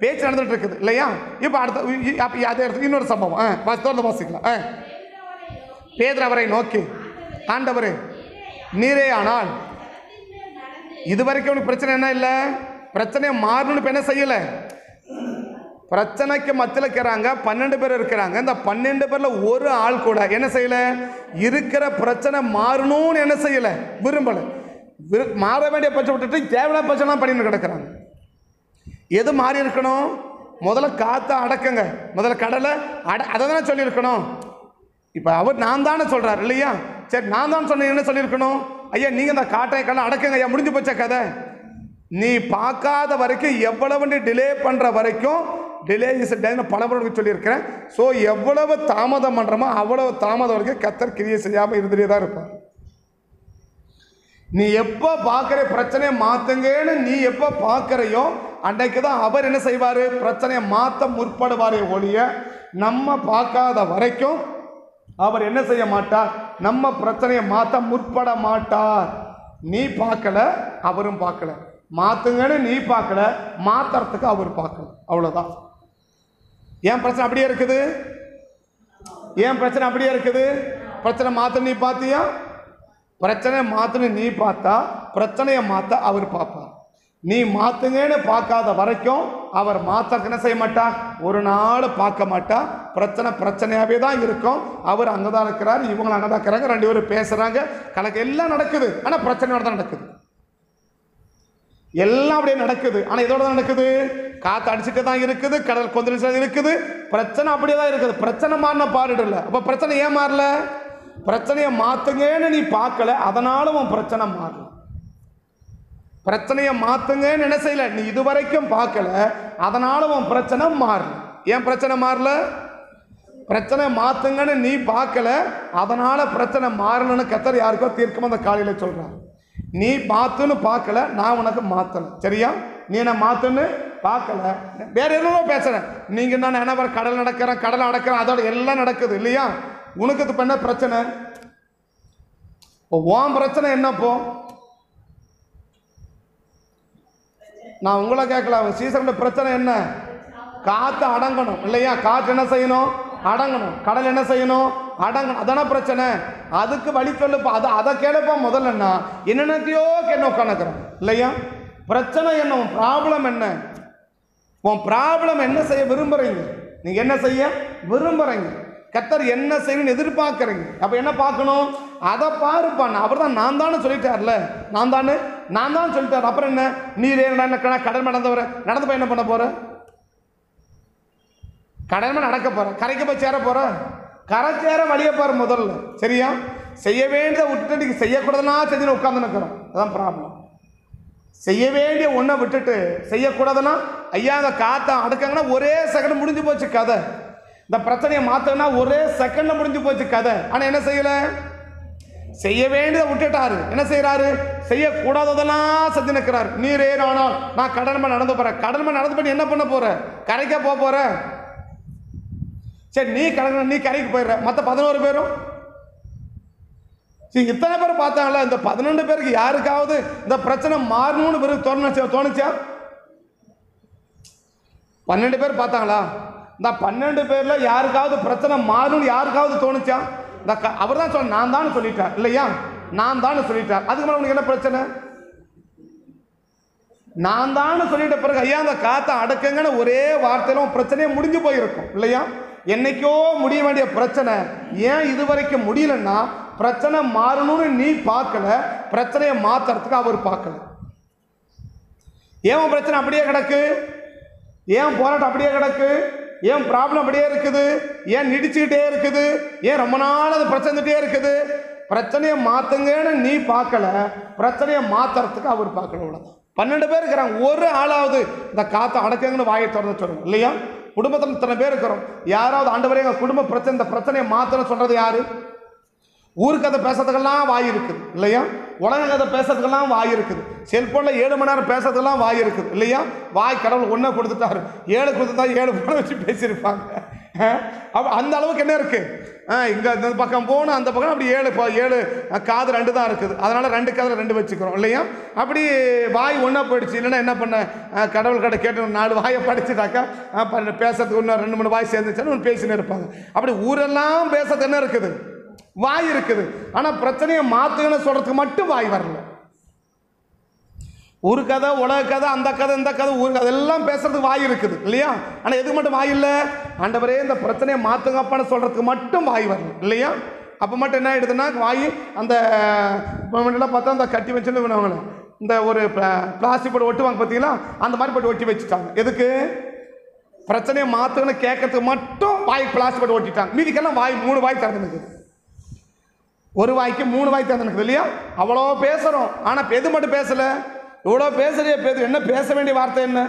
பேச்சு நடந்துட்டு இருக்குது இல்லையா. இப்போ அடுத்த அதே இடத்துக்கு இன்னொரு சம்பவம் தொடர்ந்து வாசிக்கலாம். பேதுரு அவரை நோக்கி, ஆண்டவரே நீரே ஆனால், இது வரைக்கும் உனக்கு பிரச்சனை என்ன இல்லை, பிரச்சனையை மாறணும்னு இப்போ என்ன செய்யலை, பிரச்சனைக்கு மத்தியில் இருக்கிறாங்க, 12 பேர் இருக்கிறாங்க. இந்த 12 பேரில் ஒரு ஆள் கூட என்ன செய்யலை, இருக்கிற பிரச்சனை மாறணும்னு என்ன செய்யலை, விரும்பலை. மாற வேண்டிய பிரச்சனை விட்டுட்டு தேவையான பிரச்சனை பண்ணிட்டு கிடக்கிறாங்க. எது மாறி இருக்கணும், முதல்ல காற்றை அடக்குங்க, முதல்ல கடலை அதை தானே சொல்லியிருக்கணும். இப்போ அவர் நான் தானே சொல்கிறார் இல்லையா, சரி நான் தான் சொன்னேன், என்ன சொல்லியிருக்கணும், ஐயா நீங்கள் இந்த காற்றை கடலை அடக்குங்க ஐயா, முடிஞ்சு போச்ச கதை. நீ பார்க்காத வரைக்கும் எவ்வளவு டிலே பண்ணுற வரைக்கும், டிலே இஸ் டேன்னு பல முறை சொல்லியிருக்கிறேன். ஸோ எவ்வளவு தாமதம் பண்ணுறோமோ அவ்வளவு தாமதம் வரைக்கும் கர்த்தர் கிரியை செய்யாமல் இருந்துகிட்டே தான் இருப்பார். நீ எப்போ பார்க்குற பிரச்சனையை மாற்றுங்கன்னு நீ எப்போ பார்க்குறையோ அன்றைக்கு தான் அவர் என்ன செய்வார், பிரச்சனையை மாற்ற முற்படுவாரே ஒழிய நம்ம பார்க்காத வரைக்கும் அவர் என்ன செய்ய மாட்டார், நம்ம பிரச்சனையை மாற்ற முற்பட மாட்டார். நீ பார்க்கல, அவரும் பார்க்கல, மாற்றுங்கன்னு நீ பார்க்கல, மாற்றுறதுக்கு அவர் பார்க்கல, அவ்வளோதான். ஏன் பிரச்சனை அப்படியே இருக்குது, ஏன் பிரச்சனை அப்படியே இருக்குது, பிரச்சனை மாற்ற நீ பார்த்தியா, பிரச்சனையை மாற்றணும் நீ பார்த்தா பிரச்சனையை மாற்ற அவர் பார்ப்பார். நீ மாற்றுங்கன்னு பார்க்காத வரைக்கும் அவர் மாற்றக்கு என்ன செய்ய மாட்டார், ஒரு நாள் பார்க்க மாட்டார். பிரச்சனை பிரச்சனையாகவே தான் இருக்கும். அவர் அங்கே தான் இருக்கிறார், இவங்களும் அங்கே தான் இருக்கிறாங்க, 2 பேரும் பேசுகிறாங்க, கணக்கு எல்லாம் நடக்குது, ஆனால் பிரச்சனையோட தான் நடக்குது, எல்லாம் அப்படியே நடக்குது. ஆனால் இதோட தான் நடக்குது, காற்று அடிச்சுட்டு தான் இருக்குது, கடல் கொந்தளிச்சு இருக்குது, பிரச்சனை அப்படியே தான் இருக்குது. பிரச்சனை மாறின பாருடல. அப்போ பிரச்சனை ஏன் மாறல, பிரச்சனையை மாற்றுங்கன்னு நீ பார்க்கல, அதனால உன் பிரச்சனை மாறல. பிரச்சனையை மாற்றுங்கன்னு என்ன செய்யல, நீ இதுவரைக்கும் பார்க்கல, அதனால உன் பிரச்சனை மாறல. ஏன் பிரச்சனை மாறல, பிரச்சனை மாற்றுங்கன்னு நீ பார்க்கல, அதனால பிரச்சனை மாறலன்னு கர்த்தர் யாருக்கோ தீர்க்கமாக அந்த காலையில் சொல்கிறார். நீ மாற்றுன்னு பார்க்கல, நான் உனக்கு மாற்றலை, சரியா, நீ என்ன மாற்றுன்னு பார்க்கல, வேற எதுவும் பேசுகிறேன். நீங்கள் நான் என்ன கடல் நடக்கிறேன், கடலை அடக்கிறேன், அதோட எல்லாம் நடக்குது இல்லையா. உனக்கு இப்போ என்ன பிரச்சனை, இப்போ உன் பிரச்சனை என்னப்போ, நான் உங்களை கேட்கல, சீசனுடைய பிரச்சனை என்ன, காற்று அடங்கணும் இல்லையா, காற்று என்ன செய்யணும், அடங்கணும், கடல் என்ன செய்யணும், அடங்கணும், அதான பிரச்சனை. அதுக்கு வழி சொல்லுப்பா, அதை கேளுப்பா. முதல்ல என்னென்னத்தையோ கேட்டு உட்காந்துக்கிறோம் இல்லையா. பிரச்சனை என்ன, உன் ப்ராப்ளம் என்ன, உன் ப்ராப்ளம் என்ன செய்ய விரும்புகிறீங்க, நீங்கள் என்ன செய்ய விரும்புகிறீங்க, கர்த்தர் என்ன செய்யணும்னு எதிர்பார்க்குறீங்க. அப்போ என்ன பார்க்கணும், அதை பாருப்பான். அவர் தான் நான் தானே சொல்லிட்டார்ல, நான் தான் சொல்லிட்டார். அப்புறம் என்ன, நீர் என்ன கடல் நடந்தவரை நடந்து போய் என்ன பண்ண போகிற, கடல் மேலே நடக்க போகிற, கரைக்கு போய் சேர போகிற, கரை சேர வழியை பாரு முதல்ல, சரியா. செய்ய வேண்டிய விட்டுட்டு செய்யக்கூடாதுன்னா செஞ்சுன்னு உட்காந்து நிற்கிறோம், அதான் ப்ராப்ளம். செய்ய வேண்டிய ஒன்றை விட்டுட்டு செய்யக்கூடாதுன்னா, ஐயா அந்த காற்றை அடக்காங்கன்னா ஒரே செகண்ட் முடிஞ்சு போச்சு கதை. இந்த பிரச்சனையை மாற்றனா ஒரே செகண்ட்ல முடிஞ்சு போச்சு கதை. ஆனால் என்ன செய்யலை, செய்ய வேண்டியதை விட்டுட்டாரு, என்ன செய்யறாரு, செய்யக்கூடாததெல்லாம் செஞ்சு நிற்கிறாரு. நீரே ஆனால் நான் கடல் மேல் நடந்து போகிறேன், கடல் மேல் நடந்து பண்ணி என்ன பண்ண போற, கரைக்க போகிற, சரி நீ கரைக்கு போயிடுற, மற்ற 11 பேரும் இத்தனை பேர் பார்த்தாங்களா, இந்த 12 பேருக்கு யாருக்காவது இந்த பிரச்சனை மாறணும்னு தோணுச்சா, 12 பேர் பார்த்தாங்களா, இந்த 12 பேர்ல யாருக்காவது பிரச்சனை மாறணும்னு யாருக்காவது தோணுச்சா, இந்த அவர் தான் சொல்ல, நான் தான் சொல்லிட்டார் இல்லையா, நான் தான் சொல்லிட்டார். அதுக்கு மேலே உனக்கு என்ன பிரச்சனை, நான் தான் சொல்லிட்ட பிறகு ஐயா அந்த காற்றை அடக்குங்கன்னு ஒரே வார்த்தையில பிரச்சனையே முடிஞ்சு போயிருக்கும் இல்லையா. என்னைக்கோ முடிய வேண்டிய பிரச்சனை ஏன் இதுவரைக்கும் முடியலன்னா, பிரச்சனை மாறணும்னு நீ பார்க்கல, பிரச்சனையை மாத்துறதுக்கு அவர் பார்க்கல. ஏன் பிரச்சனை அப்படியே கிடக்கு, ஏன் போராட்டம் அப்படியே கிடக்கு, ஏன் ப்ராப்ளம் அப்படியே இருக்குது, ஏன் நீடிச்சுக்கிட்டே இருக்குது, ஏன் ரொம்ப நாள் அது பிரச்சனைட்டே இருக்குது. பிரச்சனையை மாற்றுங்கன்னு நீ பார்க்கல, பிரச்சனையை மாற்றுறதுக்கு அவர் பார்க்கல. அவ்வளோதான். 12 பேர் இருக்கிறாங்க, ஒரு ஆளாவது இந்த காற்றை அடக்குங்கன்னு வாயை திறந்து சொல்லணும் இல்லையா. குடும்பத்தில் இத்தனை பேர் இருக்கிறோம், யாராவது ஆண்டவரே எங்கள் குடும்ப பிரச்சனை, இந்த பிரச்சனையை மாற்றணும் சொல்கிறது யாரு. ஊருக்கு அதை பேசுறதுக்கெல்லாம் வாய் இருக்குது இல்லையா, உலக கதை பேசுறதுக்கெல்லாம் வாய் இருக்குது, செல்போனில் 7 மணி நேரம் பேசுறதுக்கெல்லாம் வாய் இருக்குது இல்லையா. வாய் கடவுள் ஒன்றை கொடுத்துட்டாரு, 7 கொடுத்துட்டா 7 போன வச்சு பேசியிருப்பாங்க அந்த அளவுக்கு என்ன இருக்கு? இங்க இந்த பக்கம் போகணும், அந்த பக்கம் அப்படி 7 காது 2 தான் இருக்குது. அதனால 2 காதில் 2 வச்சுக்கிறோம் இல்லையா? அப்படி வாய் ஒன்றா போயிடுச்சு. இல்லைன்னா என்ன பண்ண, கடவுள் கடை கேட்டு 4 வாயை படிச்சுட்டாக்கா பேசுறதுக்கு இன்னும் 2-3 வாய் சேர்ந்துச்சுன்னு ஒன்று பேசினே இருப்பாங்க. அப்படி ஊரெல்லாம் பேசுறது என்ன இருக்குது? வாய் இருக்குது. ஆனால் பிரச்சனையை மாற்றுன்னு சொல்றதுக்கு மட்டும் வாய் வரல. ஒரு கதை, உலக கதை, அந்த கதை, இந்த கதை, ஊர் கதை எல்லாம் பேசுறதுக்கு வாய் இருக்குது இல்லையா? ஆனால் எதுக்கு மட்டும் வாய் இல்லை? ஆண்டவரே இந்த பிரச்சனையை மாற்றுங்கப்பான்னு சொல்றதுக்கு மட்டும் வாய் வரணும் இல்லையா? அப்போ மட்டும் என்ன ஆயிடுதுன்னா வாய் அந்த பார்த்தா அந்த கட்டி வச்சுன்னு இந்த ஒரு பிளாஸ்டிக் போட்டு ஒட்டுவாங்க பார்த்தீங்களா, அந்த மாதிரி போட்டு ஒட்டி வச்சுட்டாங்க. எதுக்கு? பிரச்சனையை மாற்றுங்கன்னு கேட்கறதுக்கு மட்டும் வாய் பிளாஸ்டிக் போட்டு ஒட்டிட்டாங்க. மீதிக்கெல்லாம் வாய் 3 வாய் திறந்துனுக்குது. ஒரு வாய்க்கு 3 வாய் திறந்துனுக்குது இல்லையா? அவ்வளோ பேசுகிறோம், ஆனால் எது மட்டும் பேசலை? இவ்வளோ பேசுறிய என்ன பேச வேண்டிய வார்த்தை என்ன?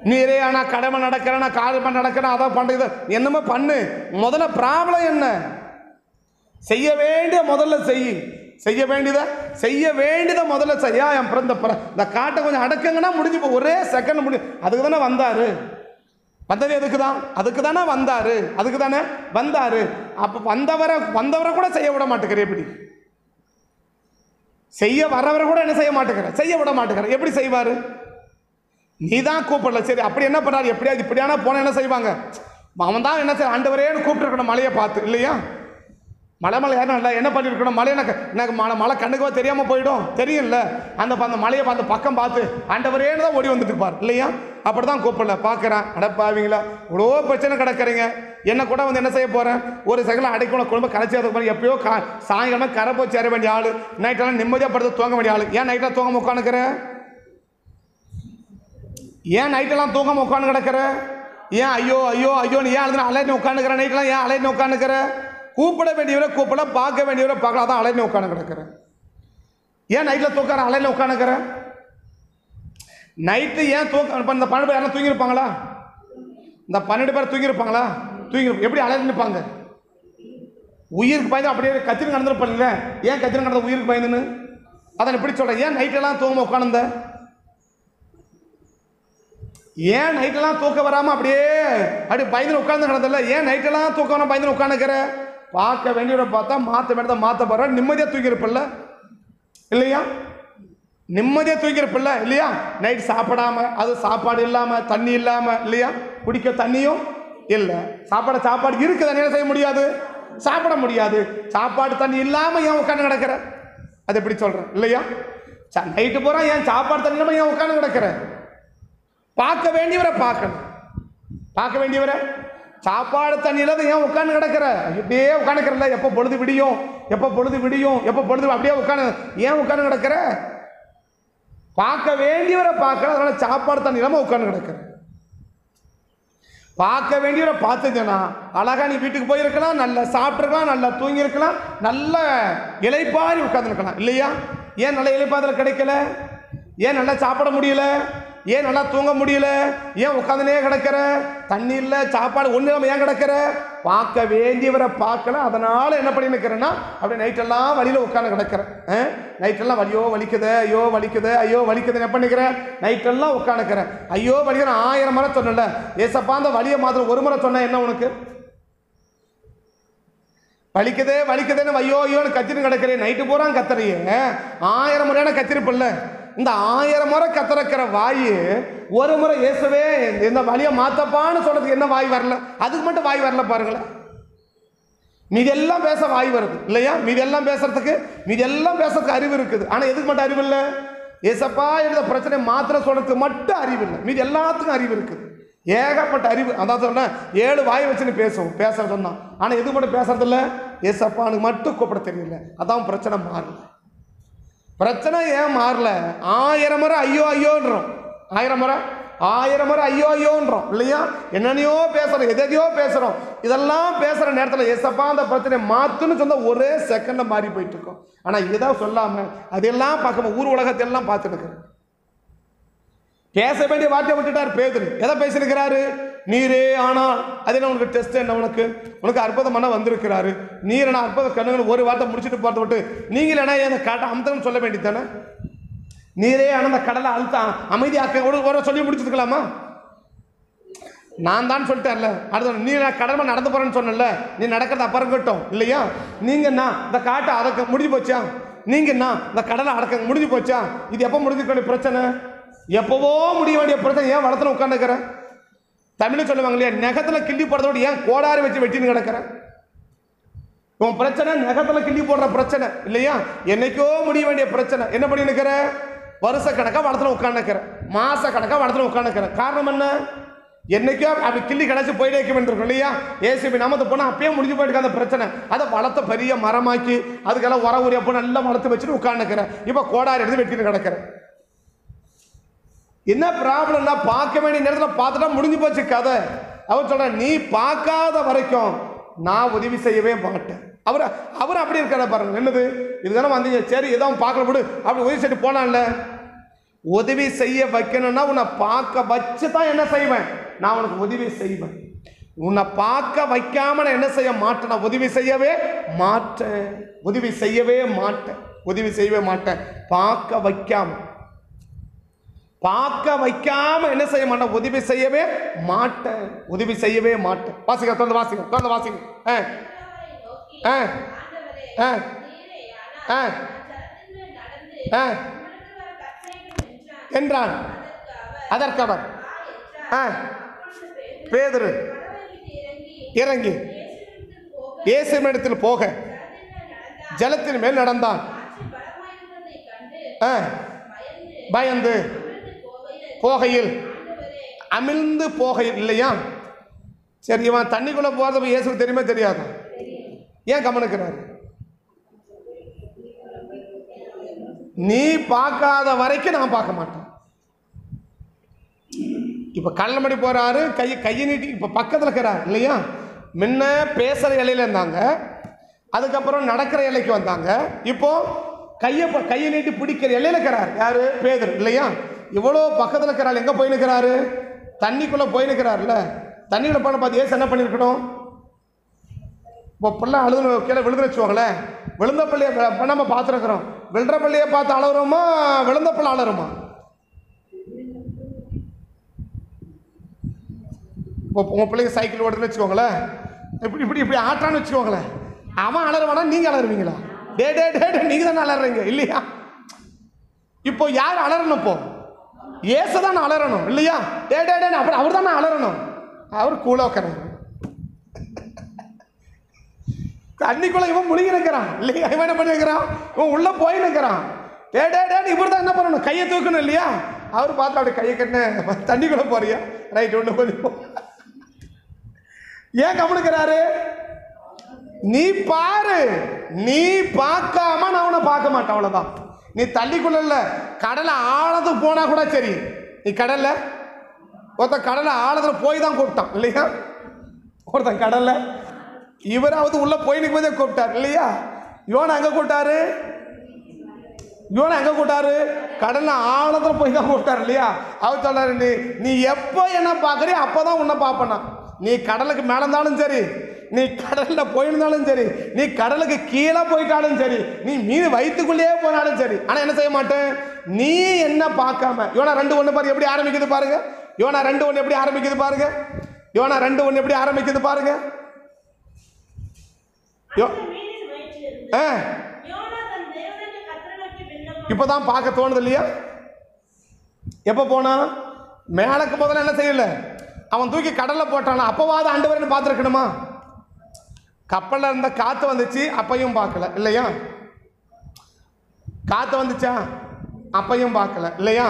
நீரே ஆனால் கடமை நடக்கிறேன், நான் காலமாக நடக்கிறேன், அதான் பண்ணுறது, என்னமோ பண்ணு. முதல்ல ப்ராப்ளம் என்ன? செய்ய வேண்டிய முதல்ல செய்ய வேண்டியதை முதல்ல செய்யா. என் இந்த காட்டை கொஞ்சம் அடக்குங்கன்னா முடிஞ்சு போ, ஒரே செகண்ட் முடியும். அதுக்கு தானே வந்தாரு. வந்தது அதுக்கு தானே வந்தாரு. அப்போ வந்தவரை கூட செய்ய விட மாட்டேங்கிற. எப்படி செய்ய வரவரை கூட என்ன செய்ய மாட்டேங்கிற? செய்ய விட மாட்டேங்கிற. எப்படி செய்வாரு? நீ தான் கூப்பிடல. சரி, அப்படி என்ன பண்ணாரு? எப்படியாவது இப்படியானா போன என்ன செய்வாங்க? அவன் தான் என்ன செய்ய, ஆண்டவரேன்னு கூப்பிட்டுருக்கணும் மலையை பார்த்து இல்லையா? மலை யாரும் இல்லை, என்ன பண்ணிருக்கணும்? மலை எனக்கு மலை கண்ணுக்குவா தெரியாம போயிடும், தெரியும்ல? அந்த மலையை பார்த்து பக்கம் பார்த்து ஆண்டவரேன்னு தான் ஓடி வந்துட்டு இருப்பார் இல்லையா? அப்படிதான் கூப்பிடல. பார்க்குறேன், அடப்பாவீங்களா, இவ்வளோ பிரச்சனை கிடக்குறீங்க, என்ன கூட வந்து என்ன செய்ய போகிறேன்? ஒரு செகண்டில் அடைக்கணும் குடும்பம் கலைச்சி போகிறேன். எப்பயோ சாயங்காலமே கரை போய் சேர வேண்டிய ஆள், நைட்டெல்லாம் நிம்மதியாக படுத்து தூங்க வேண்டிய ஆள், ஏன் நைட்டெல்லாம் தூங்க உட்காந்துக்கிற? ஏன் நைட்டெல்லாம் தூங்காம உட்காந்து கிடக்கிற? ஏன் ஐயோ ஐயோ ஐயோன்னு ஏன் அழுதுன்னு அலைன்னு உட்காந்துக்கிற? நைட்டெல்லாம் ஏன் அலைன்னு உட்காந்துக்கிற? கூப்பிட வேண்டியவரை கூப்பிட, பார்க்க வேண்டியவரை பார்க்கலாம், அதான் அலைன்னு உட்காந்து கிடக்கிற. ஏன் நைட்டில் தூக்கார அலைன்னு உட்காந்துக்கிற? நைட்டு ஏன் தூக்க? இந்த 12 பேர் யாரும் தூங்கியிருப்பாங்களா? இந்த 12 பேர் தூங்கியிருப்பாங்களா? எப்படி அலைன்னு நிற்பாங்க? உயிருக்கு பயந்து அப்படியே கத்திரி கடந்துருப்பாங்க. ஏன் கத்திரி கடந்த உயிருக்கு பயந்துன்னு? அதை எப்படி சொல்கிறேன்? ஏன் நைட்டெல்லாம் தூங்க உட்காந்துந்த? ஏன் நைட்டெல்லாம் தூக்க வராமல் அப்படியே பயந்து உட்காந்து கிடந்தல? ஏன் நைட்டெல்லாம் தூக்க வராமல் பயந்து உட்காந்துக்கிற? பார்க்க வேண்டியவரை பார்த்தா மாற்ற வேண்டியதை மாற்ற போகிற. நிம்மதியாக தூங்கியிருப்பில்ல இல்லையா? நிம்மதியாக தூங்கியிருப்பில்ல இல்லையா? நைட் சாப்பிடாம, அது சாப்பாடு இல்லாமல், தண்ணி இல்லாமல் இல்லையா? குடிக்க தண்ணியும் இல்லை. சாப்பாடு இருக்குது, என்ன செய்ய முடியாது? சாப்பிட முடியாது. சாப்பாடு தண்ணி இல்லாமல் ஏன் உட்காந்து கிடக்கிற? அது எப்படி சொல்கிறேன் இல்லையா? நைட்டு பூரா ஏன் சாப்பாடு தண்ணி இல்லாமல் ஏன் உட்காந்து கிடக்கிற? பார்க்க வேண்டியவரை பார்க்கணும். பார்க்க வேண்டியவரை சாப்பாடு தண்ணியில் ஏன் உட்காந்து கிடக்கிற? இப்படியே உட்காந்துக்கிறல. எப்போ பொழுது விடியும் அப்படியே உட்காந்து ஏன் உட்காந்து கிடக்கிற? பார்க்க வேண்டியவரை பார்க்கற. அதனால சாப்பாடு தண்ணி இல்லாமல் உட்காந்து கிடக்கிற. பார்க்க வேண்டியவரை பார்த்துச்சேன்னா அழகா நீ வீட்டுக்கு போயிருக்கலாம், நல்லா சாப்பிட்டுருக்கலாம், நல்லா தூங்கியிருக்கலாம், நல்ல இலைப்பாரி உட்காந்துருக்கலாம் இல்லையா? ஏன் நல்ல இலைப்பாதல் கிடைக்கல? ஏன் நல்லா சாப்பிட முடியல? ஏன் நல்லா தூங்க முடியல? ஏன் உட்காந்துனே கிடக்கிற? தண்ணி இல்லை, சாப்பாடு ஒன்று இல்லாமல் ஏன் கிடக்கிற? பார்க்க வேண்டியவரை பார்க்கல. அதனால என்ன பண்ணி நிற்கிறேன்னா அப்படியே நைட்டெல்லாம் வழியில் உட்காந்து கிடக்கிறேன். நைட்டெல்லாம் ஐயோ வலிக்குது, ஐயோ வலிக்குது, ஐயோ வலிக்குதுன்னு என்ன பண்ணிக்கிறேன்? நைட்டெல்லாம் உட்காந்துக்கிறேன். ஐயோ வலிக்கிறேன் 1000 முறை சொன்னல. ஏசப்பா அந்த வலியை மாத்திரம் ஒரு முறை சொன்ன என்ன உனக்கு? வலிக்குதுன்னு ஐயோ ஐயோன்னு கத்தின்னு கிடக்கிறேன். நைட்டு பூரா கத்துறையே 1000 முறையான கத்திருப்பில்ல. இந்த 1000 முறை கத்திருக்கிற வாய் ஒரு முறை இயேசுவே இந்த வழியை மாத்தப்பான்னு சொல்றதுக்கு என்ன வாய் வரல? அதுக்கு மட்டும் வாய் வரல பாருங்களேன். மீதெல்லாம் பேச வாய் வருது இல்லையா? மீதெல்லாம் பேசுறதுக்கு அறிவு இருக்குது. ஆனா எதுக்கு மட்டும் அறிவு இல்லை? ஏசப்பா எழுத பிரச்சனை மாத்திர சொல்றதுக்கு மட்டும் அறிவு இல்லை. மீது எல்லாத்துக்கும் அறிவு இருக்குது, ஏகப்பட்ட அறிவு. அதான் சொன்ன 7 வாய் வச்சுன்னு பேச சொன்னான். ஆனா எதுக்கு மட்டும் பேசுறது இல்லை? ஏசப்பானுக்கு மட்டும் கூப்பிட தெரியல. அதான் பிரச்சனை மாறல. பிரச்சனை ஏன் மாறல? 1000 முறை ஐயோ ஐயோன்றோம், 1000 முறை ஐயோ ஐயோன்றோம் இல்லையா? என்னென்னையோ பேசுறோம், எதையோ பேசுறோம். இதெல்லாம் பேசுற நேரத்தில் ஏசப்பா அந்த பிரச்சனை மாத்துன்னு சொன்னா ஒரே செகண்ட்ல மாறி போயிட்டு இருக்கோம். ஆனா இதுதான் சொல்லாம அதெல்லாம் பார்க்க ஊர் உலகத்தை எல்லாம் பார்த்துட்டு இருக்கிறேன். பேச வேண்டிய வார்த்தையை விட்டுட்டார் பேதுரு. எதை பேசியிருக்கிறாரு? நீரே ஆனால் அது என்ன உனக்கு டெஸ்ட் என்ன? உனக்கு அற்புதமான வந்திருக்கிறாரு. நீர் என்ன அற்புத கண்ணுகள் ஒரு வார்த்தை முடிச்சுட்டு போறத விட்டு நீங்கள் என்ன அந்த காட்டை அமுத்தம் சொல்ல வேண்டியதானே? நீரே ஆனால் அந்த கடலை அழுத்தம் அமைதியாக்க ஒரு சொல்லி முடிச்சுக்கலாமா? நான் தான் சொல்லிட்டேன்ல. அடுத்த நீ கடமை நடந்து போறேன்னு சொன்னல, நீ நடக்கிறது அப்புறம் கட்டும் இல்லையா? நீங்கன்னா இந்த காட்டை அடக்க முடிஞ்சு போச்சா? நீங்கன்னா இந்த கடலை அடக்க முடிஞ்சு போச்சா? இது எப்போ முடிஞ்சுக்க பிரச்சனை? எப்பவோ முடிய வேண்டிய பிரச்சனை ஏன் வளத்துல உட்காந்துக்கிற? தமிழ் சொல்லுவாங்க இல்லையா, நெகத்தில் கிள்ளி போடுறதோடு ஏன் கோடாரி வச்சு வெட்டின்னு கிடக்கிறேன்? உன் பிரச்சனை நெகத்தில் கிள்ளி போடுற பிரச்சனை இல்லையா? என்னைக்கோ முடிய வேண்டிய பிரச்சனை என்ன பண்ணி நிற்கிற? வருஷ கணக்காக வளத்துல உட்காந்துக்கிற, மாச கணக்காக வளத்துல உட்காந்துக்கிற. காரணம் என்ன? என்னைக்கோ அப்படி கிள்ளி கிடச்சி போயிட்டே இருக்க வேண்டியிருக்கும் இல்லையா? ஏசிபி நாமத்தை போனால் அப்பயே முடிஞ்சு போயிட்டு அந்த பிரச்சனை. அதை வளர்த்த பெரிய மரமாக்கி அதுக்கெல்லாம் உர உரிய போய் நல்லா வளர்த்து வச்சுட்டு உட்காந்துக்கிறேன். இப்போ கோடாரி எடுத்து வெட்டின்னு கிடக்கிறேன். என்ன ப்ராப்ளம்னா, பார்க்க வேண்டிய நேரத்தில் பார்த்துட்டா முடிஞ்சு போச்சு கதை. அவர் சொல்ற, நீ பார்க்காத வரைக்கும் நான் உதவி செய்யவே மாட்டேன். அவர் அப்படி இருக்கிற பாருங்க. என்னது இதுதானே வந்தீங்க, சரி ஏதோ பார்க்கல விடு, அப்படி உதவி செய்து போனான்ல. உதவி செய்ய வைக்கணும்னா உன்னை பார்க்க வச்சு தான் என்ன செய்வேன், நான் உனக்கு உதவி செய்வேன். உன்னை பார்க்க வைக்காம நான் என்ன செய்ய மாட்டேன், நான் உதவி செய்யவே மாட்டேன். உதவி செய்யவே மாட்டேன். உதவி செய்யவே மாட்டேன். பார்க்க வைக்காம என்ன செய்ய மாட்டேன், உதவி செய்யவே மாட்டேன். உதவி செய்யவே மாட்டேன். வாசிங்க, தொடர்ந்து வாசிங்க, தொடர்ந்து வாசிங்க. என்றான். அதற்கு அவர் பேதுரு இறங்கி இயேசுவினிடத்தில் போக ஜலத்தின் மேல் நடந்தான். பயந்து போகையில் அமிழ்ந்து போகையில் இல்லையா? சரி, இவன் தண்ணிக்குள்ள போறது இயேசுக்கு தெரியுமே தெரியாது, ஏன் கவனிக்கிறார்? நீ பார்க்காத வரைக்கும் நான் பார்க்க மாட்டேன். இப்ப கல்லமடி போறாரு, கையை நீட்டி இப்ப பக்கத்தில் இருக்கிறார் இல்லையா? முன்ன பேசுற இலையில இருந்தாங்க, அதுக்கப்புறம் நடக்கிற இலைக்கு வந்தாங்க. இப்போ கையை நீட்டி பிடிக்கிற இலையில இருக்கிறார். யாரு? பேதுரு இல்லையா? இவ்வளோ பக்கத்தில் இருக்கிறாள், எங்கே போய் நிற்கிறாரு? தண்ணிக்குள்ளே போய் நிற்கிறாருல்ல. தண்ணியில் போன பார்த்து ஏசு என்ன பண்ணியிருக்கணும்? இப்போ பிள்ளை அழுது கீழே விழுந்து வச்சுவாங்களேன், விழுந்த பிள்ளையை நம்ம பார்த்துருக்குறோம். விழுற பிள்ளையை பார்த்து அழுகிறோமா, விழுந்த பிள்ளை அழுறோமா? இப்போ உங்கள் பிள்ளைங்க சைக்கிள் ஓடுதுன்னு வச்சுக்கோங்களேன், இப்படி இப்படி இப்படி ஆட்டான்னு வச்சுக்கோங்களேன், அவன் அலறுவானா நீங்கள் அலறுவீங்களா? டே டே டே நீங்க தானே அலறீங்க இல்லையா? இப்போ யார் அலறணும்? இப்போ ஏசுதான் அலறணும் இல்லையா? டே டே டே அப்புறம் அவர் தானே அலறணும். அவர் கூழ உட்காராரு, தண்ணிக்குள்ள இவன் முழுகி நிற்கிறான் இல்லையா? இவன் என்ன பண்ணி வைக்கிறான்? இவன் உள்ள போய் நிற்கிறான். டே டே டே இவர் தான் என்ன பண்ணணும்? கையை தூக்கணும் இல்லையா? அவர் பார்த்து அப்படி கையை கட்டின தண்ணிக்குள்ள போறியா? ரைட், ஒன்று கொஞ்சம் ஏன் கவனிக்கிறாரு? நீ பாரு, நீ பார்க்காம நான் உன்னை பார்க்க மாட்டேன், அவ்வளவுதான். நீ தள்ளிக்குள்ள கடலை ஆழத்துக்கு போனா கூட சரி, நீ கடல்ல ஒருத்தன் கடலை ஆழத்துல போய் தான் கூப்பிட்டான் இல்லையா? ஒருத்தன் கடல்ல இவராவது உள்ள போய் நிற்கும்போதே கூப்பிட்டார் இல்லையா? யோனா எங்க கூப்பிட்டாரு? யோனா எங்க கூப்பிட்டாரு? கடல்ல ஆழத்துல போய் தான் கூப்பிட்டாரு இல்லையா? அவர் சொல்றாரு, நீ எப்போ என்ன பார்க்கறியோ அப்போதான் உன்னை பார்ப்பேனா. நீ கடலுக்கு மேலே இருந்தாலும் சரி, நீ கடலில் போயிருந்தாலும் சரி, நீ கடலுக்கு கீழே போயிட்டாலும் சரி, நீ மீன் வயிற்றுக்குள்ளேயே போனாலும் சரி, ஆனால் என்ன செய்ய மாட்டேன், நீ என்ன பார்க்காம. யோனா 2:1 பாருங்க எப்படி ஆரம்பிக்குது பாருங்க. யோனா 2:1 எப்படி ஆரம்பிக்குது பாருங்க. யோனா 2:1 எப்படி ஆரம்பிக்குது பாருங்க. இப்பதான் பார்க்க தோணுது இல்லையா? எப்ப போனா? மேலக்கு முதல்ல என்ன செய்யல, அவன் தூக்கி கடல்ல போட்டானா அப்பவாது ஆண்டவர்னு பார்த்துருக்கணுமா? கப்பல்ல இருந்த காத்து வந்துச்சு, அப்பையும் பார்க்கல இல்லையா? காத்து வந்துச்சா? அப்பையும் பார்க்கல இல்லையா?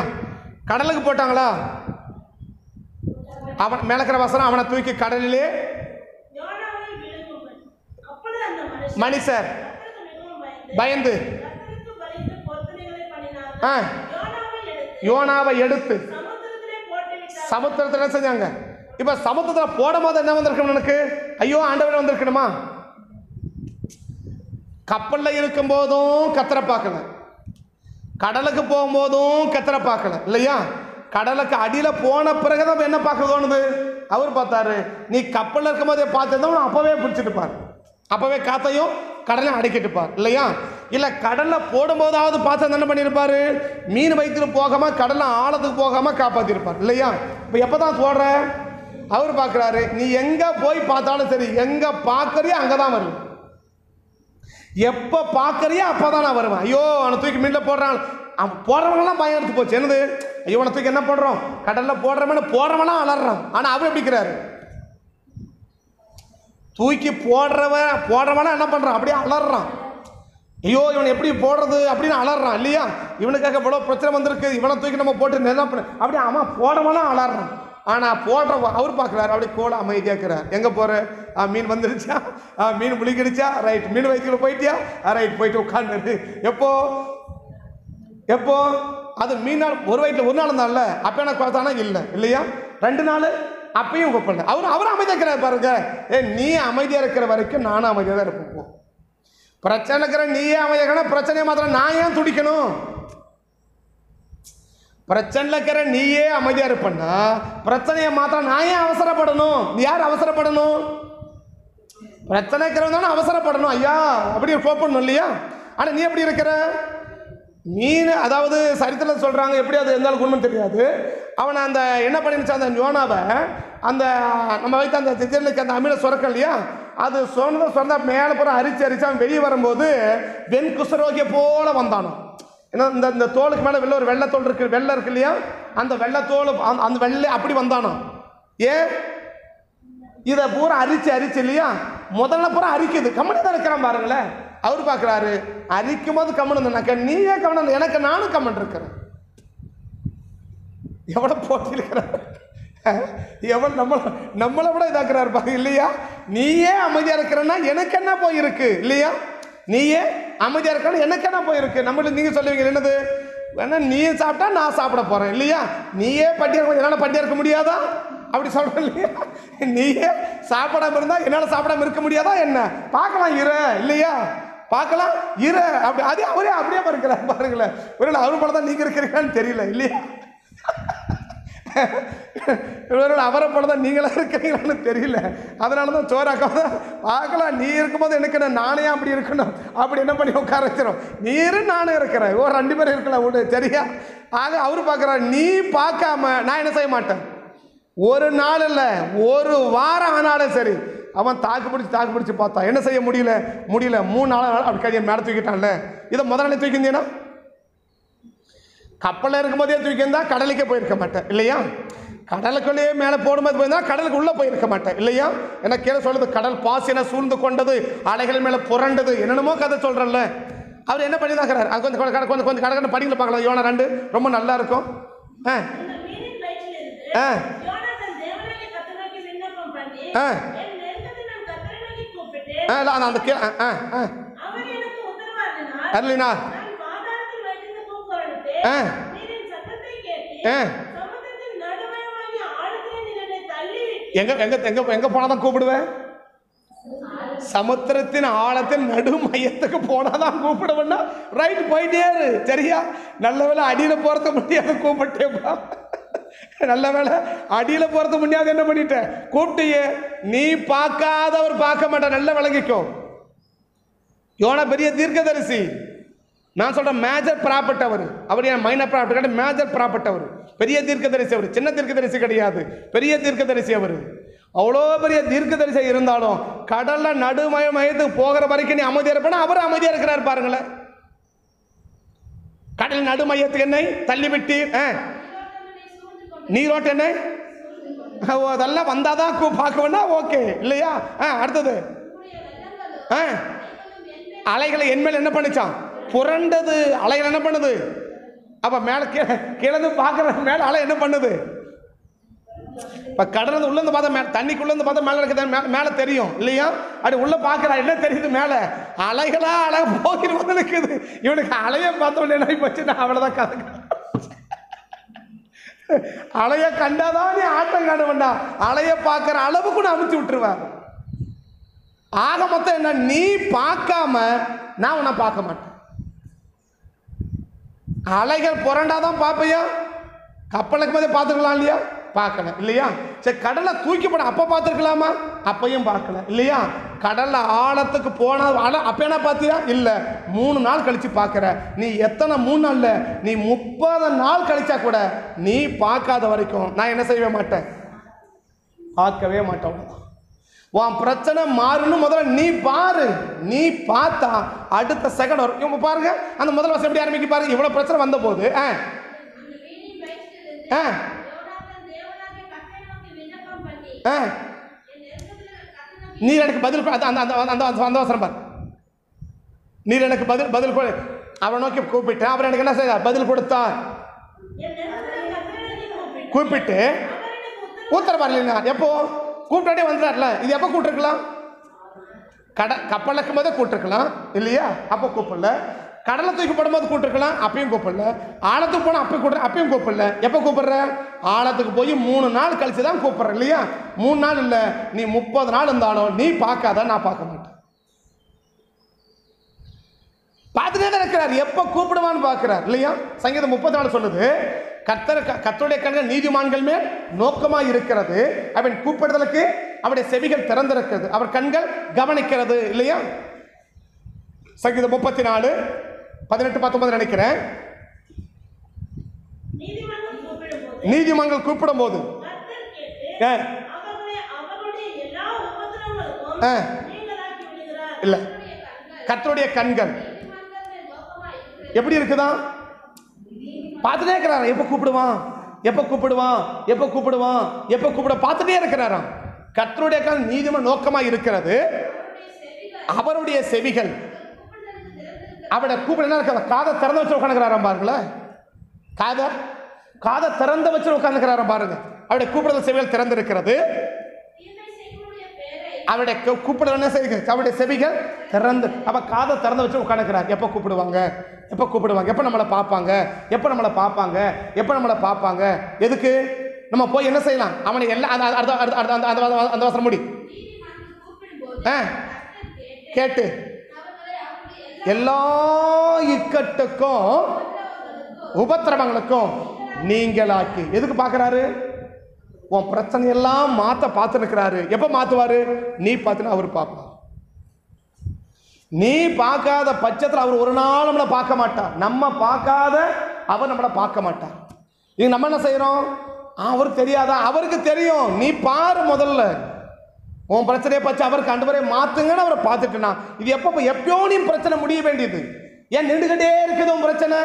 கடலுக்கு போட்டாங்களா? அவன் மேலக்கிற வசனம், அவனை தூக்கி கடலிலே மனுஷர் பயந்து யோனாவை எடுத்து சமுத்திரத்தில் செஞ்சாங்க. இப்ப சமுத்திரத்தில் போடும் போது என்ன வந்திருக்கணும் எனக்கு? ஐயோ ஆண்டவர் வந்திருக்கணுமா? கப்பல்ல இருக்கும் போதும் கத்தரை பார்க்கல, கடலுக்கு போகும்போதும் கத்தரை பார்க்கல இல்லையா? கடலுக்கு அடியில போன பிறகுதான் என்ன பார்க்க தோணுது? அவர் பார்த்தாரு, நீ கப்பல்ல இருக்கும் போதே பார்த்துருந்தா அப்பவே பிடிச்சிட்டு பாரு, அப்பவே காத்தையும் கடலை அடக்கிட்டு பார் இல்லையா? இல்ல கடல்ல போடும் போதாவது பார்த்து என்ன பண்ணிருப்பாரு? மீன் வயிற்றுல போகாம கடல்ல ஆழத்துக்கு போகாம காப்பாத்திருப்பார் இல்லையா? இப்ப எப்பதான் போடுற? அவர் பார்க்குறாரு, நீ எங்கே போய் பார்த்தாலும் சரி, எங்கே பார்க்குறியோ அங்கே தான் வருவேன், எப்போ பார்க்குறியோ அப்போ தான் நான் வருவேன். ஐயோ அவனை தூக்கி மீனில் போடுறான், அவன் போடுறவங்களாம் பயம் எடுத்து போச்சு. என்னது, ஐயோ அவனை தூக்கி என்ன பண்ணுறோம், கடலில் போடுறவன போடுறவனா அலறான். ஆனால் அவர் எப்படி இருக்கிறாரு, தூக்கி போடுறவனா என்ன பண்ணுறான், அப்படியே அலறான். ஐயோ இவனை எப்படி போடுறது அப்படின்னு அலறான் இல்லையா. இவனுக்காக இவ்வளோ பிரச்சனை வந்திருக்கு, இவனை தூக்கி நம்ம போட்டு என்ன பண்ண அப்படியே அவன் போடுறவனா அலறான். ஆனால் போடுற அவர் பார்க்குறாரு, அப்படி கோல அமைதியாக்குறார். எங்கே போகிற, மீன் வந்துருச்சா, மீன் முழிக்கிடுச்சா, ரைட், மீன் வயிற்றுக்குள்ள போயிட்டியா, ரைட், போயிட்டு உட்காந்துரு. எப்போ அது மீன் நாள் ஒரு வயிற்றில் ஒரு நாள் இருந்தால, அப்போ எனக்கு பார்த்தானா இல்லை இல்லையா, 2 நாள் அப்பயும் கூப்பிடல. அவர் அமைதியாக்கிறார் பாருங்க. நீ அமைதியாக இருக்கிற வரைக்கும் நானும் அமைதியாக தான் இருப்போம். பிரச்சனை இருக்கிற நீயே அமைதியாக, பிரச்சனையை மாத்திரம் நான் ஏன் துடிக்கணும், பிரச்சனை இருக்கிற நீயே அமைதியா இருப்பா, பிரச்சனையை மாத்திரம் நான் ஏன் அவசரப்படணும். நீ யார் அவசரப்படணும், பிரச்சனை இருக்கிறவங்க அவசரப்படணும், ஐயா அப்படி கோப்பணும் இல்லையா. ஆனால் நீ எப்படி இருக்கிற, மீன் அதாவது சரித்திரத்தில் சொல்கிறாங்க, எப்படி அது எந்த குணம் தெரியாது, அவனை அந்த என்ன பண்ணிருச்சா, அந்த யோனாவை அந்த நம்ம வைத்த அந்த திஜலுக்கு அந்த அமில சுரக்கம் இல்லையா, அது சொன்னதை மேலே புறம் அரிச்சு அவன் வெளியே வரும்போது வெண் குஷ்டரோகியை போல வந்தானோ. ஏன்னா இந்த தோலுக்கு மேலே ஒரு வெள்ளத்தோல் இருக்கு, வெள்ளை இருக்கு இல்லையா, அந்த வெள்ளத்தோல் அந்த வெள்ளை அப்படி வந்தானோ. ஏன் இதை பூரா அரிச்சு இல்லையா, முதல்ல பூரா அரிக்குது, கம்மனி தான் இருக்கிறான் பாருங்களேன். அவர் பார்க்குறாரு, அரிக்கும் போது கம்மன், நீயே கம்மன், எனக்கு நானும் கம்மன் இருக்கிறேன். எவ்வளோ போட்டி இருக்கிறார், எவ்வளோ நம்மளை விட இதாக்குறாரு பாருங்க இல்லையா. நீயே அமைதியாக இருக்கிறன்னா எனக்கு என்ன போயிருக்கு இல்லையா, நீயே அமைதியாக இருக்கிற எனக்கு என்ன போயிருக்கு. நம்மளுக்கு நீங்கள் சொல்லுவீங்க என்னது, வேணா நீ சாப்பிட்டா நான் சாப்பிட போகிறேன் இல்லையா, நீயே பட்டியா இருக்க என்னால் பட்டியா இருக்க முடியாதா அப்படி சொல்கிறேன் இல்லையா, நீயே சாப்பிடாம இருந்தால் என்னால் சாப்பிடாம இருக்க முடியாதா என்ன, பார்க்கலாம் இரு இல்லையா, பார்க்கலாம் இரு அப்படி. அதே அவரே அப்படியே இருக்கிறார் பாருங்களேன். ஒரு அவரு போல தான் நீங்கள் இருக்கிறீங்கன்னு தெரியல இல்லையா, அவரை போல தான் நீங்களா இருக்கிறீங்களான்னு தெரியல, அதனால தான் சோறாக்காம பார்க்கலாம். நீ இருக்கும்போது எனக்கு நானே அப்படி இருக்கணும், அப்படி என்ன பண்ணி உட்கார வச்சிடும், நீரும் நானும் இருக்கிறேன், 2 பேரும் இருக்கலாம் விடு சரியா. ஆக அவரு பார்க்குறாரு, நீ பார்க்காம நான் என்ன செய்ய மாட்டேன். ஒரு நாள் இல்லை, ஒரு வாரம் ஆனாலும் சரி, அவன் தாக்கு பிடிச்சி பார்த்தான், என்ன செய்ய முடியல 3 நாள் அப்படி கையை மேலே தூக்கிட்டான்ல. இதை முதல்ல தூக்கியிருந்தீங்கன்னா, கப்பலில் இருக்கும்போதே தூக்கியிருந்தா கடலுக்கே போயிருக்க மாட்டேன் இல்லையா, கடலுக்குள்ளேயே மேலே போடும்போது போயிருந்தா கடலுக்கு உள்ளே போயிருக்க மாட்டேன் இல்லையா. ஏன்னா கீழே சொல்லுது, கடல் பாசின சூழ்ந்து கொண்டது, அலைகள் மேலே புரண்டது, என்னென்னமோ கதை சொல்கிறல்ல. அவர் என்ன பண்ணி தாக்குறாரு, அது கொஞ்சம் கடற்கரை படிக்கல பார்க்கலாம். யோனா 2 ரொம்ப நல்லா இருக்கும். எங்க போனாதான் கூப்பிடுவேன், சமுத்திரத்தின் ஆழத்தின் நடு மையத்துக்கு போனாதான் கூப்பிடுவேன்னா ரைட் போயிட்டே இரு சரியா. நல்ல வேலை அடியில போறது முடியாது கூப்பிட்டேப்பா, நல்ல வேலை அடியில போறது முடியாது என்ன பண்ணிட்டேன் கூப்பிட்டியே. நீ பார்க்காதவர் பார்க்க மாட்டேன், நல்ல விளங்கிக்கோ. யோனா பெரிய தீர்க்கதரிசி, நான் சொல்றேன் மேஜர் ப்ராப்பர்ட் அவர், என் மைனர் ப்ராப்பர்ட் கிடையாது, மேஜர் ப்ராப்பர்ட் அவர், பெரிய தீர்க்கதரிசி அவர், சின்ன தீர்க்கதரிசி கிடையாது, பெரிய தீர்க்கதரிசி அவர். அவ்வளோ பெரிய தீர்க்கதரிசி இருந்தாலும் கடல்ல நடுமயத்துக்கு போகிற வரைக்கும் நீ அமைதியா இருப்பேன்னா அவர் அமைதியா இருக்கிறார் பாருங்களேன். கடல் நடுமையத்துக்கு என்னை தள்ளிவிட்டு நீரோட்ட என்ன அதெல்லாம் வந்தாதான் பார்க்க வேணா ஓகே இல்லையா. அடுத்தது அலைகளை என்மேல் என்ன பண்ணிச்சான், புரண்டது. அலைகள் என்ன பண்ணுது, அப்ப மேல கிழந்து பார்க்கற மேல அலை என்ன பண்ணுது. இப்ப கடல் உள்ள இருந்து பார்த்தா தண்ணிக்குள்ள இருந்து பார்த்தா மேல இருக்குது, மேல தெரியும் இல்லையா. அப்படி உள்ள பார்க்கறா என்ன தெரியுது, மேல அலைகளா அலை போகிறது இருக்குது. இவனுக்கு அலைய பார்த்த உடனே என்ன போச்சுன்னா அவ்வளவுதான் கதை. அலைய கண்டாதான் நீ ஆட்டம் காண வேண்டாம், அலைய பார்க்கிற அளவுக்கு நான் அமுச்சு விட்டுருவேன். ஆக மொத்தம் என்ன, நீ பார்க்காம நான் உன்னை பார்க்க மாட்டேன். அலைகள் புரண்டாதான் பார்ப்பையா, கப்பலுக்கு போதே பார்த்துக்கலாம் இல்லையா, பார்க்கல இல்லையா. சரி கடலை தூக்கி போட அப்ப பார்த்துருக்கலாமா, அப்பையும் பார்க்கல இல்லையா. கடல்ல ஆழத்துக்கு போன அப்ப என்ன பார்த்தியா இல்ல, 3 நாள் கழிச்சு பார்க்கிற. நீ எத்தனை 3 நாள்ல, நீ 30 நாள் கழிச்சா கூட நீ பார்க்காத வரைக்கும் நான் என்ன செய்ய மாட்டேன், பார்க்கவே மாட்டோம். உன் பிரச்சனை மாறணும் முதல்ல நீ பாரு. நீ பார்த்தா அடுத்த செகண்ட் வரும். இவங்க பாருங்க, அந்த முதல் வருஷம் எப்படி ஆரம்பிக்க பாருங்க. இவ்வளவு பிரச்சனை வந்த போது நீர் எனக்கு பதில் அந்த அவசரம் பாரு. நீர் எனக்கு பதில் கொடு. அவனை நோக்கி கூப்பிட்டேன். அவர் எனக்கு என்ன செய்ய பதில் கொடுத்தார். கூப்பிட்டு உத்தரவு வரல. எப்போ கூப்பிட்டாடே வந்துடார்ல. இது எப்போ கூப்பிட்டுருக்கலாம்? கப்பலுக்கும் போதே கூப்பிட்டுருக்கலாம் இல்லையா? அப்போ கூப்பிடல. கடலை தூக்கி போடும்போது கூப்பிட்டுருக்கலாம், அப்பயும் கூப்பிடல. ஆழத்துக்கு போனால் அப்பயும் கூப்பிடல. எப்போ கூப்பிடுற? ஆழத்துக்கு போய் 3 நாள் கழிச்சு தான் கூப்பிட்ற இல்லையா? 3 நாள் இல்லை, நீ 30 நாள் இருந்தாலும் நீ பார்க்காத, நான் பார்க்க மாட்டேன். பார்த்துட்டே தான் இருக்கிறார். எப்போ கூப்பிடுவான்னு பார்க்கிறார் இல்லையா? சங்கீதம் 34 சொல்லுது, கர்த்தருடைய கண்கள் நீதிமான்கள் மேல் நோக்கமாக இருக்கிறது, அவன் கூப்பிடுதலுக்கு அவருடைய செவிகள் திறந்திருக்கிறது, அவர் கண்கள் கவனிக்கிறது இல்லையா? சங்கீதம் 34 18 19 நினைக்கிறேன். நீதிமான்கள் கூப்பிடும் போது இல்ல, கர்த்தருடைய கண்கள் எப்படி இருக்குதா? பார்த்துட்டே இருக்கிறாரா? எப்போ கூப்பிடுவான், எப்போ கூப்பிடுவான், எப்போ கூப்பிடுவான், எப்போ கூப்பிட பார்த்துட்டே இருக்கிறாராம். கர்த்தருடைய கண் நீதிமான் நோக்கமா இருக்கிறது, அவருடைய செவிகள் அவருடைய கூப்பிட என்ன இருக்க, காதை திறந்து வச்சு உட்காந்துக்கிறாராம் பாருங்களேன். காதை திறந்து வச்சு உட்காந்துக்கிறாராம் பாருங்க. அவருடைய கூப்பிடுதல் செவிகள் திறந்து இருக்கிறது. அவருடைய கூப்பிடுதல் என்ன செய்யுங்க, அவருடைய செவிகள் திறந்து, அவ காதை திறந்து வச்சு உட்காந்துக்கிறார். எப்போ கூப்பிடுவாங்க, எப்போ கூப்பிடுவாங்க, எப்போ நம்மளை பார்ப்பாங்க, எப்போ நம்மளை பார்ப்பாங்க, எப்போ நம்மளை பார்ப்பாங்க. எதுக்கு நம்ம போய் என்ன செய்யலாம்? அவனை எல்லாம் அந்த வசனம் முடி கேட்டு எல்லா இக்கட்டுக்கும் உபத்திரவங்களுக்கும் நீங்களாக்கி. எதுக்கு பார்க்கறாரு? உன் பிரச்சனை எல்லாம் பார்த்து இருக்கிறாரு. எப்ப மாத்துவாரு? நீ பார்த்துனா அவர் பார்ப்பார். நீ பார்க்காத பட்சத்தில் அவர் ஒரு நாள் நம்மளை பார்க்க மாட்டார். நம்ம பார்க்காத அவர் நம்மளை பார்க்க மாட்டார். இது நம்ம என்ன செய்யறோம்? அவருக்கு தெரியாதா? அவருக்கு தெரியும். நீ பாரு முதல்ல உன் பிரச்சனையை பற்றி அவருக்கு ஆண்டவரே மாத்துங்கன்னு அவரை பார்த்துட்டுனா, இது எப்போ நீ பிரச்சனை முடிய வேண்டியது. ஏன் நின்றுகிட்டே இருக்குது உன் பிரச்சனை?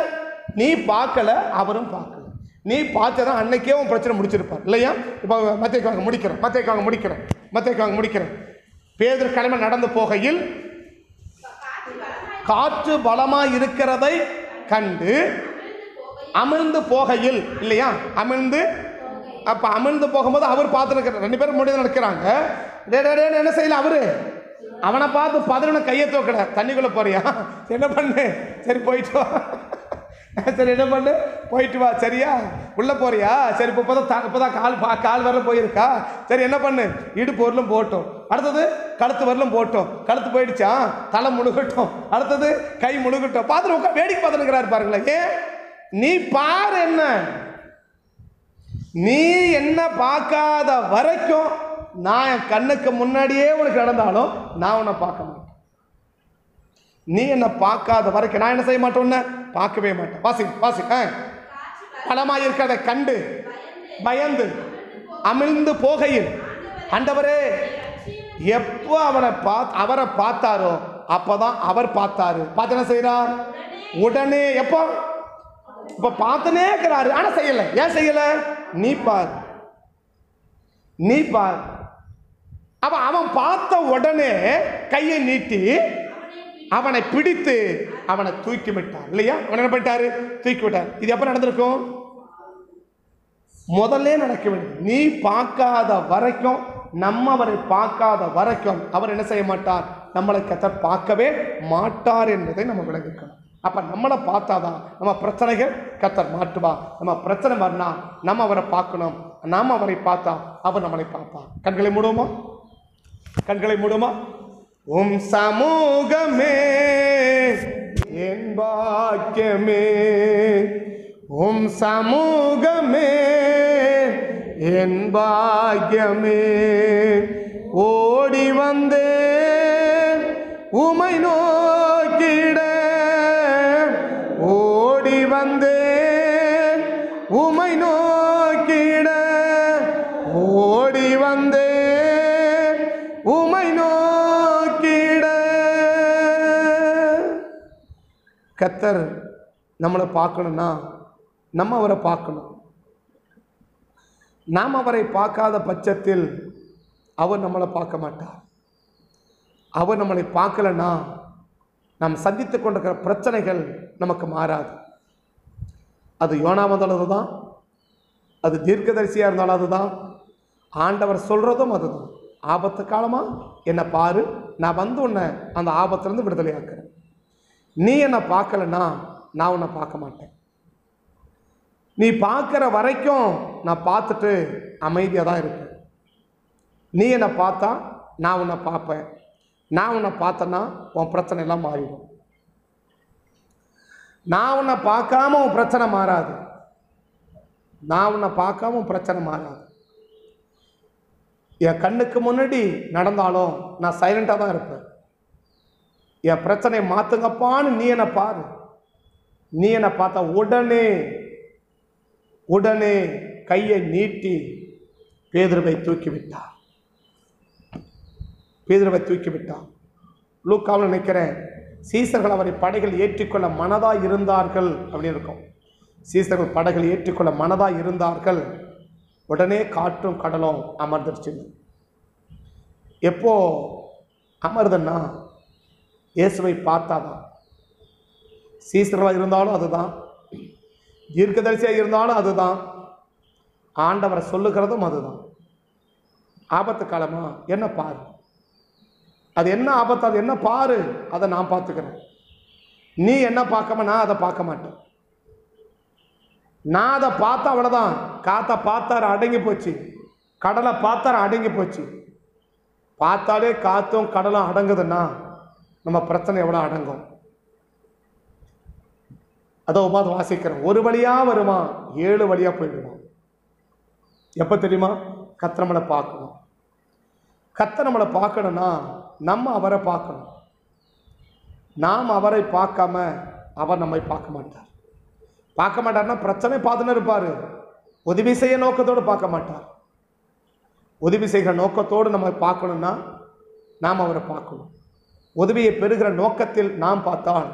நீ பார்க்கல, அவரும் பார்க்கல. நீ பார்த்ததான் அன்னைக்கே உன் பிரச்சனை முடிச்சிருப்பார் இல்லையா? இப்போ மத்தேயுக்கு முடிக்கிறேன். பேதுரு கடமை நடந்து போகையில் காற்று பலமாய் இருக்கிறதை கண்டு அமிழ்ந்து போகையில் இல்லையா? அமிழ்ந்து போகும்போது அவர் பார்த்துருக்கிறார். 2 பேரும் முடிவு நடக்கிறாங்க. என்ன செய்யல? அவரு அவனை பார்த்து 11 கையை தூக்கட, தண்ணிக்குள்ள போறியா? என்ன பண்ணு? சரி போயிட்டு வா. சரி என்ன பண்ணு? போயிட்டு வா. சரியா? உள்ள போறியா? சரி இப்போதான் கால் வரல போயிருக்கா. சரி என்ன பண்ணு? இடுப்பு வரலும் போட்டோம். அடுத்தது கழுத்து வரலும் போட்டோம். கழுத்து போயிடுச்சா? தலை முழுகட்டும். அடுத்தது கை முழுகட்டும். பார்த்துட்டு வேடிக்கை பார்த்துருக்கிறாரு பாருங்களேன். ஏன்? நீ பாரு, என்ன நீ என்ன பார்க்காத வரைக்கும் நான் என் கண்ணுக்கு முன்னாடியே உனக்கு நடந்தாலும் நான் உன்னை பார்க்க மாட்டேன். நீ என்ன பார்க்காத வரைக்கும் நான் என்ன செய்ய மாட்டேன்? பார்க்கவே மாட்டேன். வாசி பலமாய் இருக்கிறத கண்டு பயந்து அமிழ்ந்து போகையில் ஆண்டவரே எப்போ அவரை பார்த்தாரோ அப்பதான் அவர் பார்த்தாரு. பார்த்து என்ன செய்யறார்? உடனே எப்போ இப்ப பார்த்துனே இருக்கிறாரு, ஆனா செய்யல. ஏன் செய்யல? நீ பார். அப்ப அவன் பார்த்த உடனே கையை நீட்டி அவனை பிடித்து அவனை தூக்கி விட்டார் இல்லையா? அவன் என்ன பண்ணிட்டாரு? தூக்கி விட்டார். இது எப்ப நடந்திருக்கும்? முதல்ல நடக்க வேண்டும். நீ பார்க்காத வரைக்கும், நம்ம அவரை பார்க்காத வரைக்கும் அவர் என்ன செய்ய மாட்டார்? நம்மளை கர்த்தர் பார்க்கவே மாட்டார் என்பதை நம்ம விளங்கிக்கணும். அப்ப நம்மளை பார்த்தாதான் நம்ம பிரச்சனைகள் கர்த்தர் மாட்டுவா. நம்ம பிரச்சனை வரனா நம்ம அவரை பார்க்கணும். நாம அவரை பார்த்தா அவர் நம்மளை பார்ப்பார். கண்களை மூடுமா? உம் சமூகமே என் பாக்கியமே, உம் சமூகமே என் பாக்கியமே, ஓடி வந்தே உமை நோக்கிட, ஓடி வந்தே உமை நோக்கிட, ஓடி வந்தே அவரை நோக்கிட. கர்த்தர் நம்மளை பார்க்கணும்னா நம்ம அவரை பார்க்கணும். நாம் அவரை பார்க்காத பட்சத்தில் அவர் நம்மளை பார்க்க மாட்டார். அவர் நம்மளை பார்க்கலன்னா நாம் சந்தித்து கொண்டிருக்கிற பிரச்சனைகள் நமக்கு மாறாது. அது யோனா வந்தாலும் தான், அது தீர்க்கதரிசியாக இருந்தாலும் அதுதான், ஆண்டவர் சொல்கிறதும் அதுதான். ஆபத்து காலமாக என்னை பாரு, நான் வந்து உன்னை அந்த ஆபத்துலேருந்து விடுதலையாக்குறேன். நீ என்னை பார்க்கலன்னா நான் உன்னை பார்க்க மாட்டேன். நீ பார்க்குற வரைக்கும் நான் பார்த்துட்டு அமைதியாக தான் இருப்பேன். நீ என்னை பார்த்தா நான் உன்னை பார்ப்பேன். நான் உன்னை பார்த்தேன்னா உன் பிரச்சனை எல்லாம் மாறிடும். நான் உன்னை பார்க்காம உன் பிரச்சனை மாறாது. நான் உன்னை பார்க்காம உன் பிரச்சனை மாறாது. என் கண்ணுக்கு முன்னாடி நடந்தாலும் நான் சைலண்டாக தான் இருப்பேன். என் பிரச்சனையை மாற்றுங்கப்பான்னு நீ என்னை பாரு. நீ என்னை பார்த்தா உடனே கையை நீட்டி பேதுருவை தூக்கிவிட்டார். லூக்காவில் நினைக்கிறேன், சீசர்கள் அவரை படைகள் ஏற்றிக்கொள்ள மனதாக இருந்தார்கள் அப்படின்னு இருக்கும். சீசர்கள் படைகள் ஏற்றிக்கொள்ள மனதாக இருந்தார்கள். உடனே காற்றும் கடலும் அமர்ந்துருச்சு. எப்போ அமருதுன்னா இயேசுவை பார்த்தாதான். சீசர்களாக இருந்தாலும் அதுதான், தீர்க்கதரிசியாக இருந்தாலும் அதுதான், ஆண்டவரை சொல்லுகிறதும் அதுதான். ஆபத்து காலமா என்ன பாரு, அது என்ன ஆபத்து, அது என்ன பாரு, அதை நான் பார்த்துக்கிறேன். நீ என்ன பார்க்காம நான் அதை பார்க்க மாட்டேன். நான் அதை பார்த்தா அவ்வளோதான். காற்றை பார்த்தாரு அடங்கி போச்சு, கடலை பார்த்தாரு அடங்கி போச்சு. பார்த்தாலே காற்றும் கடலும் அடங்குதுன்னா நம்ம பிரச்சனை எவ்வளோ அடங்கும். அதை உபாத வாசிக்கிறோம். ஒரு வழியாக வருவான், 7 வழியாக போயிடுவான். எப்போ தெரியுமா? கர்த்தர் நம்மளை பார்க்கணும். கர்த்தர் நம்மளை பார்க்கணும்னா நம்ம அவரை பார்க்கணும். நாம் அவரை பார்க்காம அவர் நம்மை பார்க்க மாட்டார். பார்க்க மாட்டார்னா பிரச்சனை பார்த்துன்னு இருப்பார். உதவி செய்ய நோக்கத்தோடு பார்க்க மாட்டார். உதவி செய்கிற நோக்கத்தோடு நம்ம பார்க்கணும்னா நாம் அவரை பார்க்கணும். உதவியை பெறுகிற நோக்கத்தில் நாம் பார்த்தால்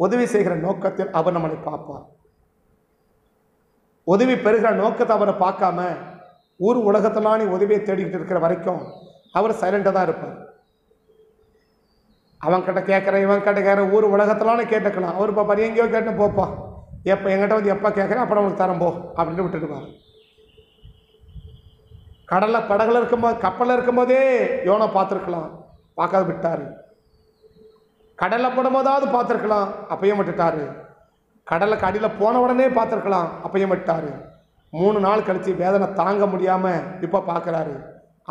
உதவி செய்கிற நோக்கத்தில் அவர் நம்மளை பார்ப்பார். உதவி பெறுகிற நோக்கத்தை அவரை பார்க்காம ஊர் உலகத்தெல்லாம் நீ உதவியை தேடிக்கிட்டு இருக்கிற வரைக்கும் அவர் சைலண்டாக தான் இருப்பார். அவன் கிட்ட கேட்குறேன், இவன் கிட்ட கேட்குறேன், ஊர் உலகத்தெல்லாம் கேட்டுக்கலாம். அவர் பாப்பார், எங்கேயோ கேட்டு போப்பா, எப்போ எங்கிட்ட வந்து எப்போ கேட்குறேன் அப்புறம் அவனுக்கு தரம்போ அப்படின்னு விட்டுடுவார். கடலில் படகுல இருக்கும்போது, கப்பலில் இருக்கும்போதே யோனா பார்த்துருக்கலாம், பார்க்காத விட்டார். கடலில் போடும்போதாவது பார்த்துருக்கலாம், அப்பையும் விட்டுட்டாரு. கடலுக்கு அடியில் போன உடனே பார்த்துருக்கலாம், அப்பையும் விட்டார். 3 நாள் கழித்து வேதனை தாங்க முடியாமல் இப்போ பார்க்குறாரு.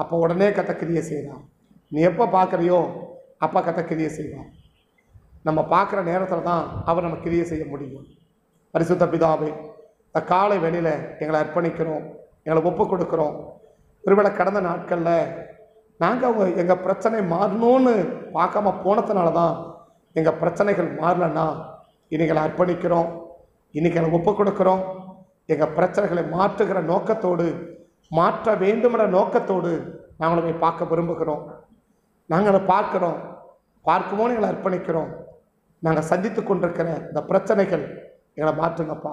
அப்போ உடனே கத்த கிரியை செய்வான். நீ எப்போ பார்க்குறியோ அப்போ கத்த கிரியை செய்வான். நம்ம பார்க்குற நேரத்தில் தான் அவர் நம்ம கிரியை செய்ய முடியும். பரிசுத்த பிதாவே, இந்த காலை வேளையில் எங்களை அர்ப்பணிக்கிறோம், எங்களை ஒப்பு கொடுக்குறோம். ஒருவேளை கடந்த நாட்களில் நாங்கள் எங்கள் பிரச்சனை மாறணும்னு பார்க்காம போனதுனால தான் எங்கள் பிரச்சனைகள் மாறலன்னா இன்னைக்கு அர்ப்பணிக்கிறோம், இன்னைக்கு எங்களை ஒப்பு கொடுக்குறோம். எங்கள் பிரச்சனைகளை மாற்றுகிற நோக்கத்தோடு, மாற்ற வேண்டுமென்ற நோக்கத்தோடு நாங்கள் போய் பார்க்க விரும்புகிறோம். நாங்கள் அதை பார்க்கும்போது எங்களை அர்ப்பணிக்கிறோம். நாங்கள் சந்தித்து கொண்டிருக்கிற இந்த பிரச்சனைகள் எங்களை மாற்றுங்கப்பா.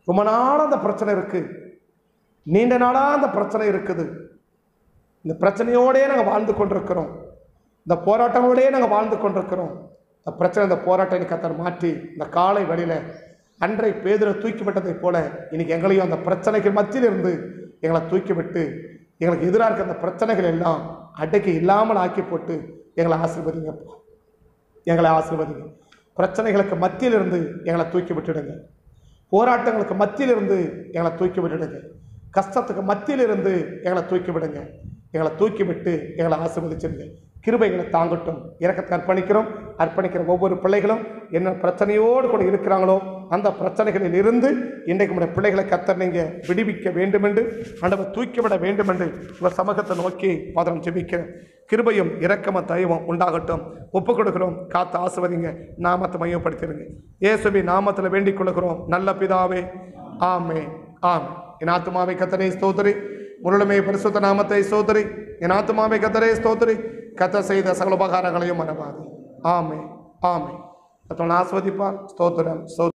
ரொம்ப நாளாக அந்த பிரச்சனை இருக்குது, நீண்ட நாளாக அந்த பிரச்சனை இருக்குது. இந்த பிரச்சனையோடையே நாங்கள் வாழ்ந்து கொண்டிருக்கிறோம், இந்த போராட்டங்களோடையே நாங்கள் வாழ்ந்து கொண்டிருக்கிறோம். இந்த பிரச்சனை, இந்த போராட்டம் கர்த்தர் மாற்றி இந்த காலை வழியில் அன்றை பேதுரு தூக்கிவிட்டதை போல இன்னைக்கு எங்களையும் அந்த பிரச்சனைகள் மத்தியிலிருந்து எங்களை தூக்கிவிட்டு எங்களுக்கு எதிராக இருக்க அந்த பிரச்சனைகள் எல்லாம் அடக்கி இல்லாமல் ஆக்கி போட்டு எங்களை ஆசீர்வதிங்கப்பா. எங்களை ஆசீர்வதிங்க. பிரச்சனைகளுக்கு மத்தியிலிருந்து எங்களை தூக்கி விட்டுடுங்க. போராட்டங்களுக்கு மத்தியிலிருந்து எங்களை தூக்கி விட்டுடுங்க. கஷ்டத்துக்கு மத்தியிலிருந்து எங்களை தூக்கி விடுங்க. எங்களை தூக்கி விட்டு எங்களை ஆசீர்வதிச்சிருங்க. கிருபைகளை தாங்கட்டும். இரக்கத்தை அர்ப்பணிக்கிற ஒவ்வொரு பிள்ளைகளும் என்ன பிரச்சனையோடு கூட இருக்கிறாங்களோ அந்த பிரச்சனைகளில் இருந்து இன்றைக்கு நம்முடைய பிள்ளைகளை கர்த்தர் நீங்கள் விடுவிக்க வேண்டுமென்று, ஆண்டவர் தூக்கிவிட வேண்டுமென்று உங்கள் சமூகத்தை நோக்கி பாதம் ஜெபிக்கிறேன். கிருபையும் இரக்கமும் தயவும் உண்டாகட்டும். ஒப்புக் கொடுக்கிறோம். காத்து ஆசீர்வதிங்க. நாமத்தை மையப்படுத்திடுங்க. இயேசுவின் நாமத்தில் வேண்டிக் கொள்கிறோம் நல்ல பிதாவே, ஆமென். என் ஆத்துமாவை கர்த்தரை ஸ்தோத்திரி, முழுமை பரிசுத்த நாமத்தை ஸ்தோத்திரி. என் ஆத்துமாவை கர்த்தரை ஸ்தோத்திரி, கர்த்தர் செய்த சகல உபகாரங்களையும் மறவாதே. ஆமே ஆமே. கர்த்தர் ஆஸ்வதிப்பார். ஸ்தோத்திரம்.